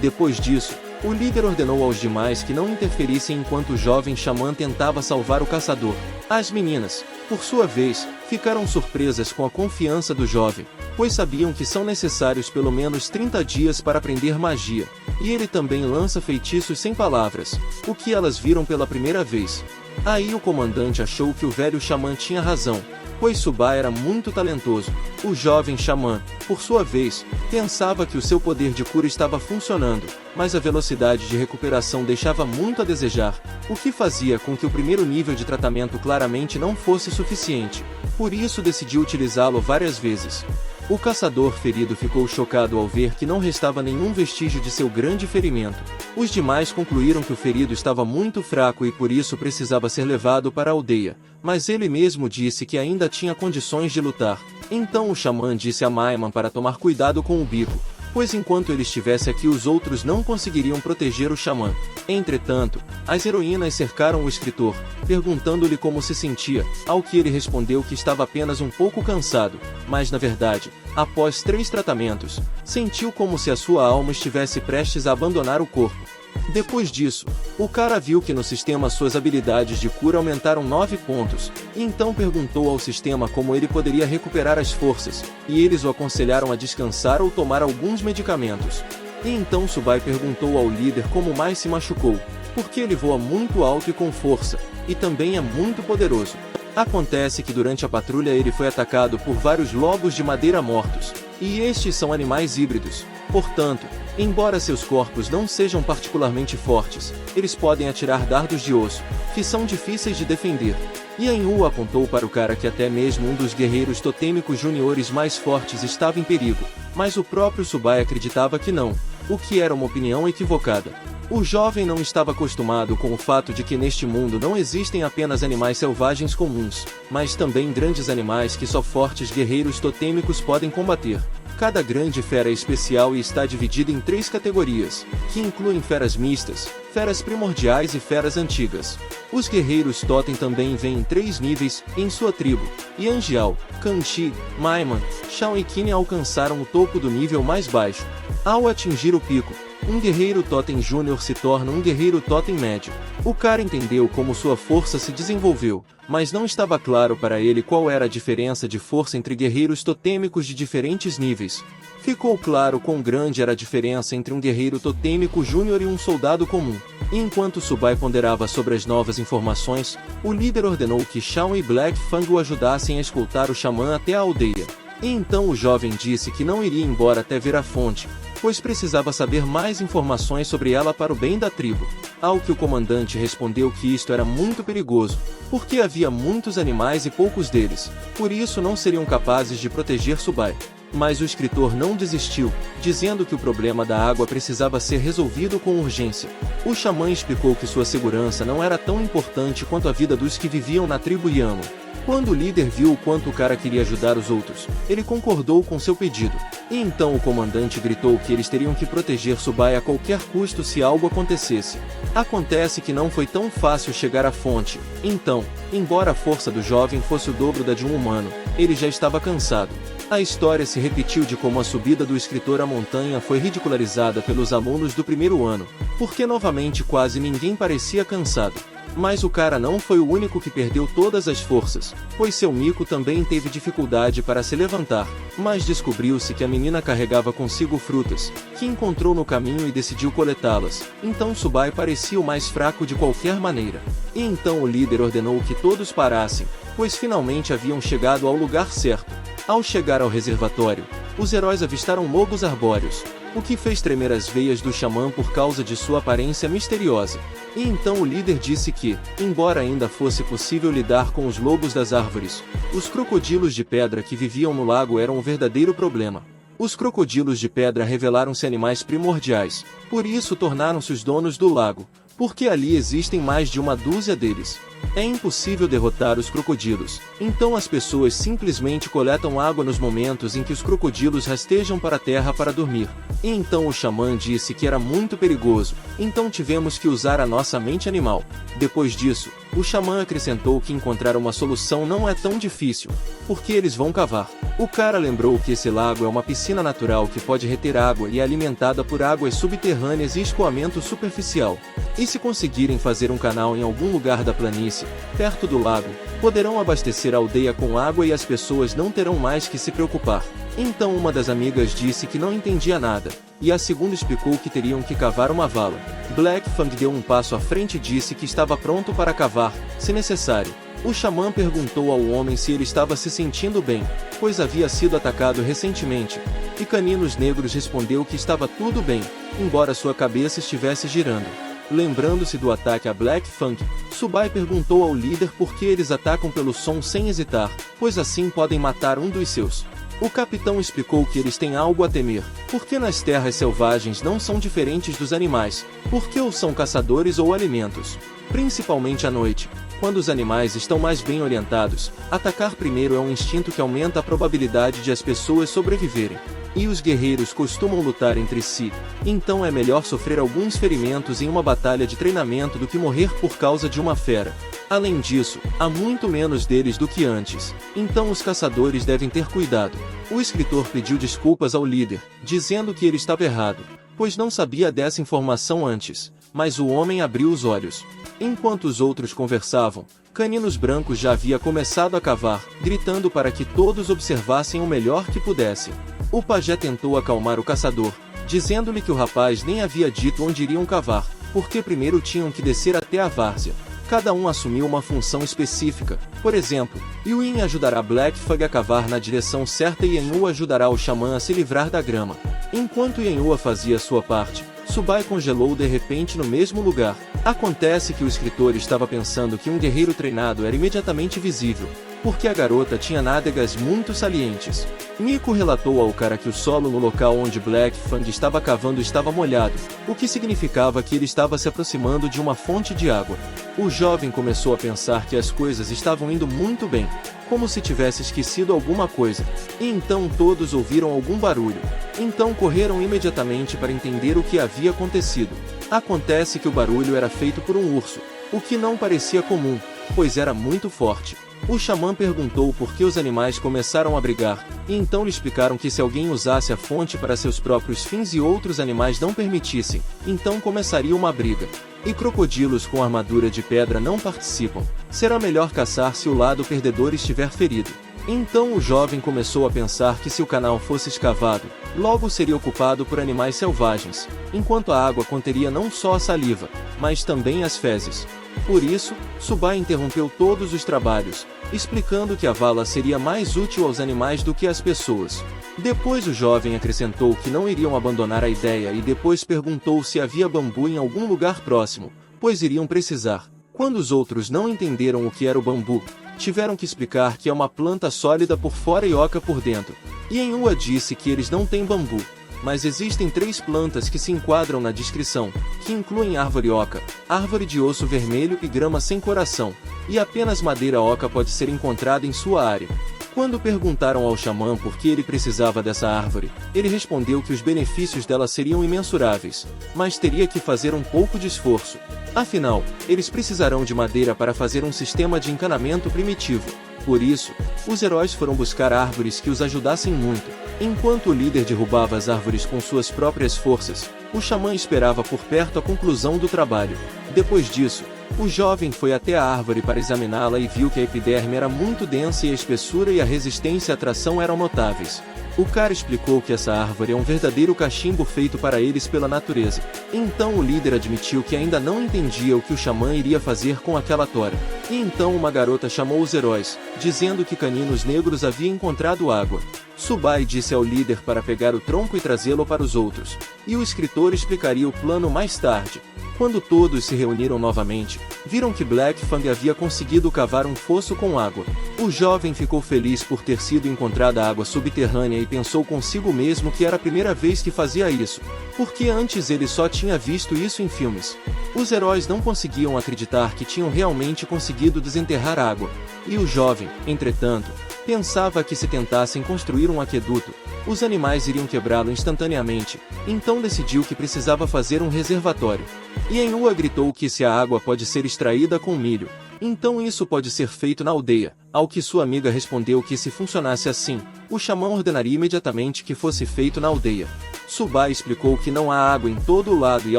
Depois disso, o líder ordenou aos demais que não interferissem enquanto o jovem xamã tentava salvar o caçador. As meninas, por sua vez, ficaram surpresas com a confiança do jovem, pois sabiam que são necessários pelo menos 30 dias para aprender magia, e ele também lança feitiços sem palavras, o que elas viram pela primeira vez. Aí o comandante achou que o velho xamã tinha razão, pois Subai era muito talentoso. O jovem xamã, por sua vez, pensava que o seu poder de cura estava funcionando, mas a velocidade de recuperação deixava muito a desejar, o que fazia com que o primeiro nível de tratamento claramente não fosse suficiente. Por isso decidiu utilizá-lo várias vezes. O caçador ferido ficou chocado ao ver que não restava nenhum vestígio de seu grande ferimento. Os demais concluíram que o ferido estava muito fraco e por isso precisava ser levado para a aldeia, mas ele mesmo disse que ainda tinha condições de lutar. Então o xamã disse a Maiman para tomar cuidado com o bico, pois enquanto ele estivesse aqui os outros não conseguiriam proteger o xamã. Entretanto, as heroínas cercaram o escritor, perguntando-lhe como se sentia, ao que ele respondeu que estava apenas um pouco cansado, mas na verdade, após 3 tratamentos, sentiu como se a sua alma estivesse prestes a abandonar o corpo. Depois disso, o cara viu que no sistema suas habilidades de cura aumentaram 9 pontos, e então perguntou ao sistema como ele poderia recuperar as forças, e eles o aconselharam a descansar ou tomar alguns medicamentos. E então Subai perguntou ao líder como mais se machucou, porque ele voa muito alto e com força, e também é muito poderoso. Acontece que durante a patrulha ele foi atacado por vários lobos de madeira mortos, e estes são animais híbridos. Portanto, embora seus corpos não sejam particularmente fortes, eles podem atirar dardos de osso, que são difíceis de defender. Yan-U apontou para o cara que até mesmo um dos guerreiros totêmicos juniores mais fortes estava em perigo, mas o próprio Subai acreditava que não, o que era uma opinião equivocada. O jovem não estava acostumado com o fato de que neste mundo não existem apenas animais selvagens comuns, mas também grandes animais que só fortes guerreiros totêmicos podem combater. Cada grande fera é especial e está dividida em 3 categorias, que incluem feras mistas, feras primordiais e feras antigas. Os guerreiros totem também vêm em 3 níveis em sua tribo. Yanjiao, Kanchi, Maiman, Shao e Qin alcançaram o topo do nível mais baixo. Ao atingir o pico, um guerreiro totem júnior se torna um guerreiro totem médio. O cara entendeu como sua força se desenvolveu, mas não estava claro para ele qual era a diferença de força entre guerreiros totêmicos de diferentes níveis. Ficou claro quão grande era a diferença entre um guerreiro totêmico júnior e um soldado comum. E enquanto Subai ponderava sobre as novas informações, o líder ordenou que Shao e Black Fang o ajudassem a escoltar o xamã até a aldeia. E então o jovem disse que não iria embora até ver a fonte, pois precisava saber mais informações sobre ela para o bem da tribo. Ao que o comandante respondeu que isto era muito perigoso, porque havia muitos animais e poucos deles, por isso não seriam capazes de proteger Subai. Mas o escritor não desistiu, dizendo que o problema da água precisava ser resolvido com urgência. O xamã explicou que sua segurança não era tão importante quanto a vida dos que viviam na tribo Yano. Quando o líder viu o quanto o cara queria ajudar os outros, ele concordou com seu pedido. E então o comandante gritou que eles teriam que proteger Subai a qualquer custo se algo acontecesse. Acontece que não foi tão fácil chegar à fonte. Então, embora a força do jovem fosse o dobro da de um humano, ele já estava cansado. A história se repetiu de como a subida do escritor à montanha foi ridicularizada pelos alunos do primeiro ano, porque novamente quase ninguém parecia cansado. Mas o cara não foi o único que perdeu todas as forças, pois seu mico também teve dificuldade para se levantar, mas descobriu-se que a menina carregava consigo frutas, que encontrou no caminho e decidiu coletá-las, então Subai parecia o mais fraco de qualquer maneira. E então o líder ordenou que todos parassem, pois finalmente haviam chegado ao lugar certo. Ao chegar ao reservatório, os heróis avistaram lobos arbóreos, o que fez tremer as veias do xamã por causa de sua aparência misteriosa. E então o líder disse que, embora ainda fosse possível lidar com os lobos das árvores, os crocodilos de pedra que viviam no lago eram um verdadeiro problema. Os crocodilos de pedra revelaram-se animais primordiais, por isso tornaram-se os donos do lago, porque ali existem mais de uma dúzia deles. É impossível derrotar os crocodilos, então as pessoas simplesmente coletam água nos momentos em que os crocodilos rastejam para a terra para dormir. E então o xamã disse que era muito perigoso, então tivemos que usar a nossa mente animal. Depois disso, o xamã acrescentou que encontrar uma solução não é tão difícil, porque eles vão cavar. O cara lembrou que esse lago é uma piscina natural que pode reter água e é alimentada por águas subterrâneas e escoamento superficial. E se conseguirem fazer um canal em algum lugar da planície, perto do lago, poderão abastecer a aldeia com água e as pessoas não terão mais que se preocupar. Então uma das amigas disse que não entendia nada, e a segunda explicou que teriam que cavar uma vala. Black Fang deu um passo à frente e disse que estava pronto para cavar, se necessário. O xamã perguntou ao homem se ele estava se sentindo bem, pois havia sido atacado recentemente, e Caninos Negros respondeu que estava tudo bem, embora sua cabeça estivesse girando. Lembrando-se do ataque a Black Fang, Subai perguntou ao líder por que eles atacam pelo som sem hesitar, pois assim podem matar um dos seus. O capitão explicou que eles têm algo a temer, porque nas terras selvagens não são diferentes dos animais, porque ou são caçadores ou alimentos. Principalmente à noite, quando os animais estão mais bem orientados, atacar primeiro é um instinto que aumenta a probabilidade de as pessoas sobreviverem. E os guerreiros costumam lutar entre si, então é melhor sofrer alguns ferimentos em uma batalha de treinamento do que morrer por causa de uma fera. Além disso, há muito menos deles do que antes, então os caçadores devem ter cuidado. O escritor pediu desculpas ao líder, dizendo que ele estava errado, pois não sabia dessa informação antes, mas o homem abriu os olhos. Enquanto os outros conversavam, Caninos Brancos já havia começado a cavar, gritando para que todos observassem o melhor que pudessem. O pajé tentou acalmar o caçador, dizendo-lhe que o rapaz nem havia dito onde iriam cavar, porque primeiro tinham que descer até a várzea. Cada um assumiu uma função específica. Por exemplo, Yuin ajudará Blackfang a cavar na direção certa e Yanhua ajudará o xamã a se livrar da grama. Enquanto Yanhua fazia sua parte, Subai congelou de repente no mesmo lugar. Acontece que o escritor estava pensando que um guerreiro treinado era imediatamente visível, porque a garota tinha nádegas muito salientes. Miko relatou ao cara que o solo no local onde Blackfang estava cavando estava molhado, o que significava que ele estava se aproximando de uma fonte de água. O jovem começou a pensar que as coisas estavam indo muito bem, como se tivesse esquecido alguma coisa, e então todos ouviram algum barulho. Então correram imediatamente para entender o que havia acontecido. Acontece que o barulho era feito por um urso, o que não parecia comum, pois era muito forte. O xamã perguntou por que os animais começaram a brigar, e então lhe explicaram que se alguém usasse a fonte para seus próprios fins e outros animais não permitissem, então começaria uma briga. E crocodilos com armadura de pedra não participam. Será melhor caçar se o lado perdedor estiver ferido. Então o jovem começou a pensar que se o canal fosse escavado, logo seria ocupado por animais selvagens, enquanto a água conteria não só a saliva, mas também as fezes. Por isso, Subai interrompeu todos os trabalhos, explicando que a vala seria mais útil aos animais do que às pessoas. Depois o jovem acrescentou que não iriam abandonar a ideia e depois perguntou se havia bambu em algum lugar próximo, pois iriam precisar. Quando os outros não entenderam o que era o bambu, tiveram que explicar que é uma planta sólida por fora e oca por dentro. Yanhua disse que eles não têm bambu, mas existem 3 plantas que se enquadram na descrição, que incluem árvore oca, árvore de osso vermelho e grama sem coração, e apenas madeira oca pode ser encontrada em sua área. Quando perguntaram ao xamã por que ele precisava dessa árvore, ele respondeu que os benefícios dela seriam imensuráveis, mas teria que fazer um pouco de esforço. Afinal, eles precisarão de madeira para fazer um sistema de encanamento primitivo. Por isso, os heróis foram buscar árvores que os ajudassem muito. Enquanto o líder derrubava as árvores com suas próprias forças, o xamã esperava por perto a conclusão do trabalho. Depois disso, o jovem foi até a árvore para examiná-la e viu que a epiderme era muito densa e a espessura e a resistência à tração eram notáveis. O cara explicou que essa árvore é um verdadeiro cachimbo feito para eles pela natureza. Então o líder admitiu que ainda não entendia o que o xamã iria fazer com aquela tora. E então uma garota chamou os heróis, dizendo que caninos negros havia encontrado água. Subai disse ao líder para pegar o tronco e trazê-lo para os outros, e o escritor explicaria o plano mais tarde. Quando todos se reuniram novamente, viram que Blackfang havia conseguido cavar um fosso com água. O jovem ficou feliz por ter sido encontrada água subterrânea e pensou consigo mesmo que era a primeira vez que fazia isso, porque antes ele só tinha visto isso em filmes. Os heróis não conseguiam acreditar que tinham realmente conseguido desenterrar água, e o jovem, entretanto, pensava que se tentassem construir um aqueduto, os animais iriam quebrá-lo instantaneamente, então decidiu que precisava fazer um reservatório. Yanhua gritou que se a água pode ser extraída com milho, então isso pode ser feito na aldeia, ao que sua amiga respondeu que se funcionasse assim, o xamã ordenaria imediatamente que fosse feito na aldeia. Subai explicou que não há água em todo o lado e a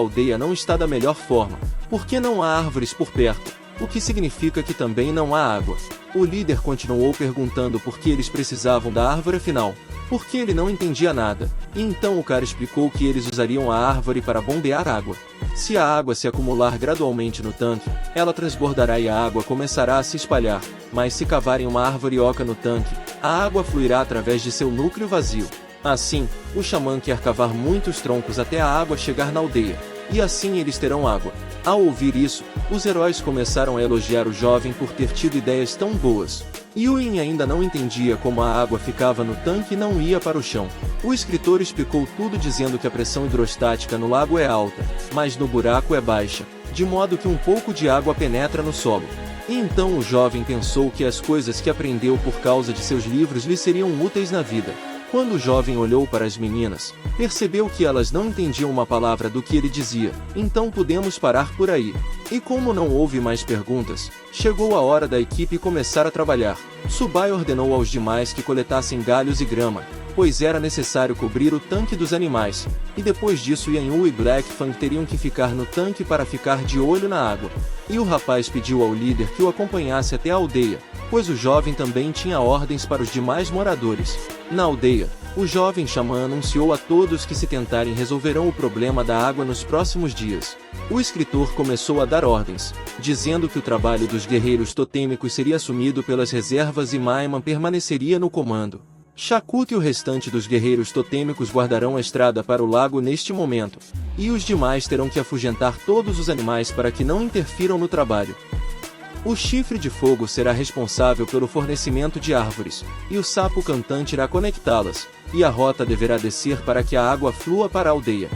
aldeia não está da melhor forma, porque não há árvores por perto, o que significa que também não há água. O líder continuou perguntando por que eles precisavam da árvore afinal, porque ele não entendia nada, e então o cara explicou que eles usariam a árvore para bombear água. Se a água se acumular gradualmente no tanque, ela transbordará e a água começará a se espalhar, mas se cavarem uma árvore oca no tanque, a água fluirá através de seu núcleo vazio. Assim, o xamã quer cavar muitos troncos até a água chegar na aldeia, e assim eles terão água. Ao ouvir isso, os heróis começaram a elogiar o jovem por ter tido ideias tão boas. Yuin ainda não entendia como a água ficava no tanque e não ia para o chão. O escritor explicou tudo dizendo que a pressão hidrostática no lago é alta, mas no buraco é baixa, de modo que um pouco de água penetra no solo. E então o jovem pensou que as coisas que aprendeu por causa de seus livros lhe seriam úteis na vida. Quando o jovem olhou para as meninas, percebeu que elas não entendiam uma palavra do que ele dizia, então podemos parar por aí. E como não houve mais perguntas, chegou a hora da equipe começar a trabalhar. Subai ordenou aos demais que coletassem galhos e grama, pois era necessário cobrir o tanque dos animais, e depois disso Yan-Yu e Black Fang teriam que ficar no tanque para ficar de olho na água. E o rapaz pediu ao líder que o acompanhasse até a aldeia, pois o jovem também tinha ordens para os demais moradores. Na aldeia, o jovem xamã anunciou a todos que se tentarem resolverão o problema da água nos próximos dias. O escritor começou a dar ordens, dizendo que o trabalho dos guerreiros totêmicos seria assumido pelas reservas e Maiman permaneceria no comando. Shakut e o restante dos guerreiros totêmicos guardarão a estrada para o lago neste momento, e os demais terão que afugentar todos os animais para que não interfiram no trabalho. O chifre de fogo será responsável pelo fornecimento de árvores, e o sapo cantante irá conectá-las, e a rota deverá descer para que a água flua para a aldeia.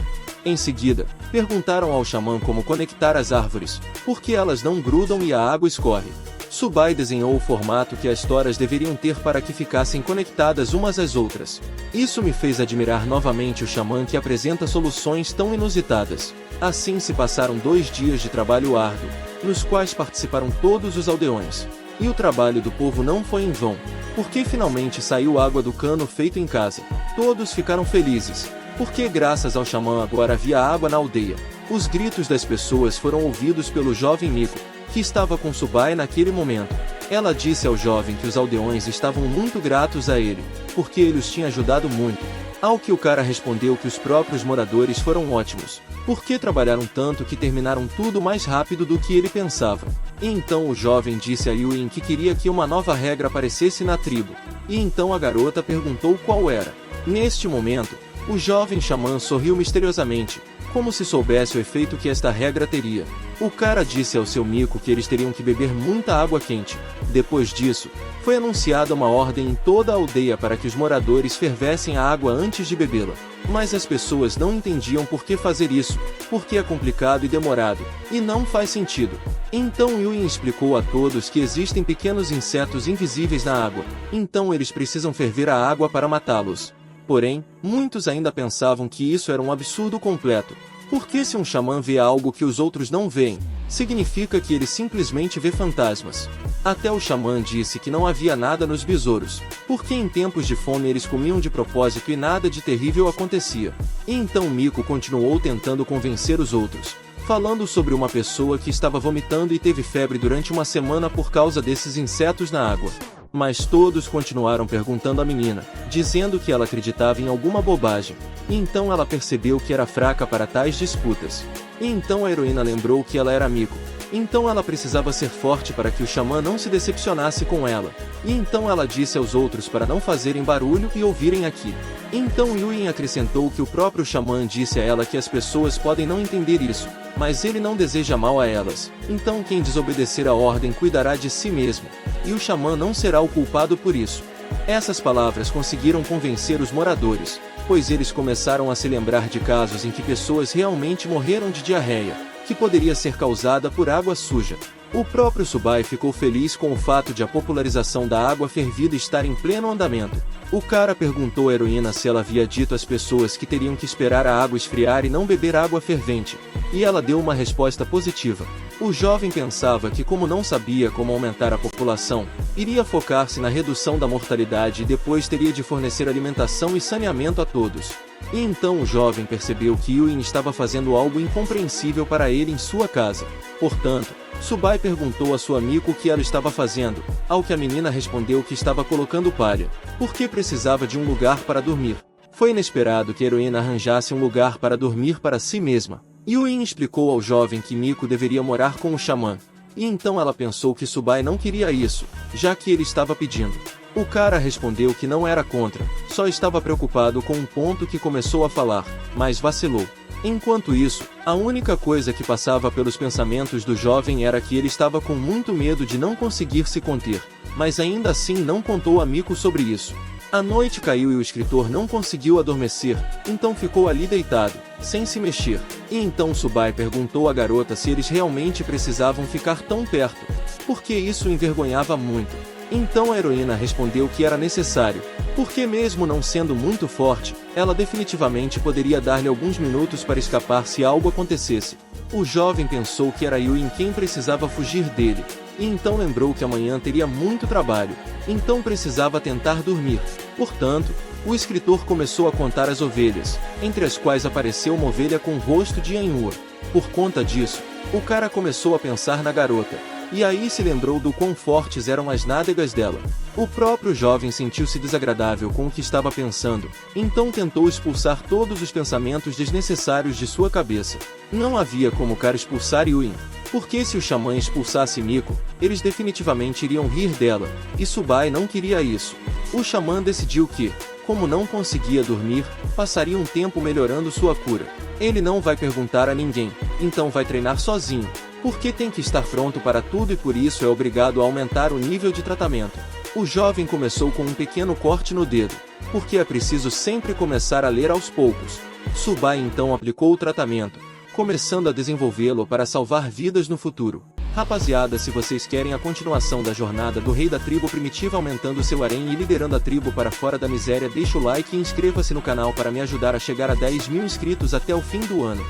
Em seguida, perguntaram ao xamã como conectar as árvores, porque elas não grudam e a água escorre. Subai desenhou o formato que as toras deveriam ter para que ficassem conectadas umas às outras. Isso me fez admirar novamente o xamã que apresenta soluções tão inusitadas. Assim se passaram 2 dias de trabalho árduo, nos quais participaram todos os aldeões. E o trabalho do povo não foi em vão, porque finalmente saiu água do cano feito em casa. Todos ficaram felizes, porque graças ao xamã agora havia água na aldeia. Os gritos das pessoas foram ouvidos pelo jovem Miko, que estava com Subai naquele momento. Ela disse ao jovem que os aldeões estavam muito gratos a ele, porque ele os tinha ajudado muito. Ao que o cara respondeu que os próprios moradores foram ótimos, porque trabalharam tanto que terminaram tudo mais rápido do que ele pensava. E então o jovem disse a Yuin que queria que uma nova regra aparecesse na tribo, e então a garota perguntou qual era. Neste momento, o jovem xamã sorriu misteriosamente, como se soubesse o efeito que esta regra teria. O cara disse ao seu Miko que eles teriam que beber muita água quente. Depois disso, foi anunciada uma ordem em toda a aldeia para que os moradores fervessem a água antes de bebê-la. Mas as pessoas não entendiam por que fazer isso, porque é complicado e demorado, e não faz sentido. Então Yuin explicou a todos que existem pequenos insetos invisíveis na água, então eles precisam ferver a água para matá-los. Porém, muitos ainda pensavam que isso era um absurdo completo, porque se um xamã vê algo que os outros não veem, significa que ele simplesmente vê fantasmas. Até o xamã disse que não havia nada nos besouros, porque em tempos de fome eles comiam de propósito e nada de terrível acontecia. E então Miko continuou tentando convencer os outros, falando sobre uma pessoa que estava vomitando e teve febre durante uma semana por causa desses insetos na água. Mas todos continuaram perguntando à menina, dizendo que ela acreditava em alguma bobagem, e então ela percebeu que era fraca para tais disputas. E então a heroína lembrou que ela era Miko, então ela precisava ser forte para que o xamã não se decepcionasse com ela, e então ela disse aos outros para não fazerem barulho e ouvirem aqui. Então Yuin acrescentou que o próprio xamã disse a ela que as pessoas podem não entender isso, mas ele não deseja mal a elas, então quem desobedecer a ordem cuidará de si mesmo, e o xamã não será o culpado por isso. Essas palavras conseguiram convencer os moradores, pois eles começaram a se lembrar de casos em que pessoas realmente morreram de diarreia, que poderia ser causada por água suja. O próprio Subai ficou feliz com o fato de a popularização da água fervida estar em pleno andamento. O cara perguntou à heroína se ela havia dito às pessoas que teriam que esperar a água esfriar e não beber água fervente, e ela deu uma resposta positiva. O jovem pensava que, como não sabia como aumentar a população, iria focar-se na redução da mortalidade e depois teria de fornecer alimentação e saneamento a todos. E então o jovem percebeu que Yuin estava fazendo algo incompreensível para ele em sua casa. Portanto, Subai perguntou a sua Miko o que ela estava fazendo, ao que a menina respondeu que estava colocando palha, porque precisava de um lugar para dormir. Foi inesperado que a heroína arranjasse um lugar para dormir para si mesma. Yuin explicou ao jovem que Miko deveria morar com o xamã, e então ela pensou que Subai não queria isso, já que ele estava pedindo. O cara respondeu que não era contra, só estava preocupado com um ponto que começou a falar, mas vacilou. Enquanto isso, a única coisa que passava pelos pensamentos do jovem era que ele estava com muito medo de não conseguir se conter, mas ainda assim não contou a Miko sobre isso. A noite caiu e o escritor não conseguiu adormecer, então ficou ali deitado, sem se mexer. E então Subai perguntou à garota se eles realmente precisavam ficar tão perto, porque isso o envergonhava muito. Então a heroína respondeu que era necessário, porque mesmo não sendo muito forte, ela definitivamente poderia dar-lhe alguns minutos para escapar se algo acontecesse. O jovem pensou que era Yuin quem precisava fugir dele, e então lembrou que amanhã teria muito trabalho, então precisava tentar dormir. Portanto, O escritor começou a contar as ovelhas, entre as quais apareceu uma ovelha com o rosto de Anhur. Por conta disso, o cara começou a pensar na garota, e aí se lembrou do quão fortes eram as nádegas dela. O próprio jovem sentiu-se desagradável com o que estava pensando, então tentou expulsar todos os pensamentos desnecessários de sua cabeça. Não havia como o cara expulsar Yuin, porque se o xamã expulsasse Miko, eles definitivamente iriam rir dela, e Subai não queria isso. O xamã decidiu que, como não conseguia dormir, passaria um tempo melhorando sua cura. Ele não vai perguntar a ninguém, então vai treinar sozinho, porque tem que estar pronto para tudo e por isso é obrigado a aumentar o nível de tratamento. O jovem começou com um pequeno corte no dedo, porque é preciso sempre começar a ler aos poucos. Subai então aplicou o tratamento, começando a desenvolvê-lo para salvar vidas no futuro. Rapaziada, se vocês querem a continuação da jornada do rei da tribo primitiva aumentando seu harém e liderando a tribo para fora da miséria, deixa o like e inscreva-se no canal para me ajudar a chegar a 10.000 inscritos até o fim do ano.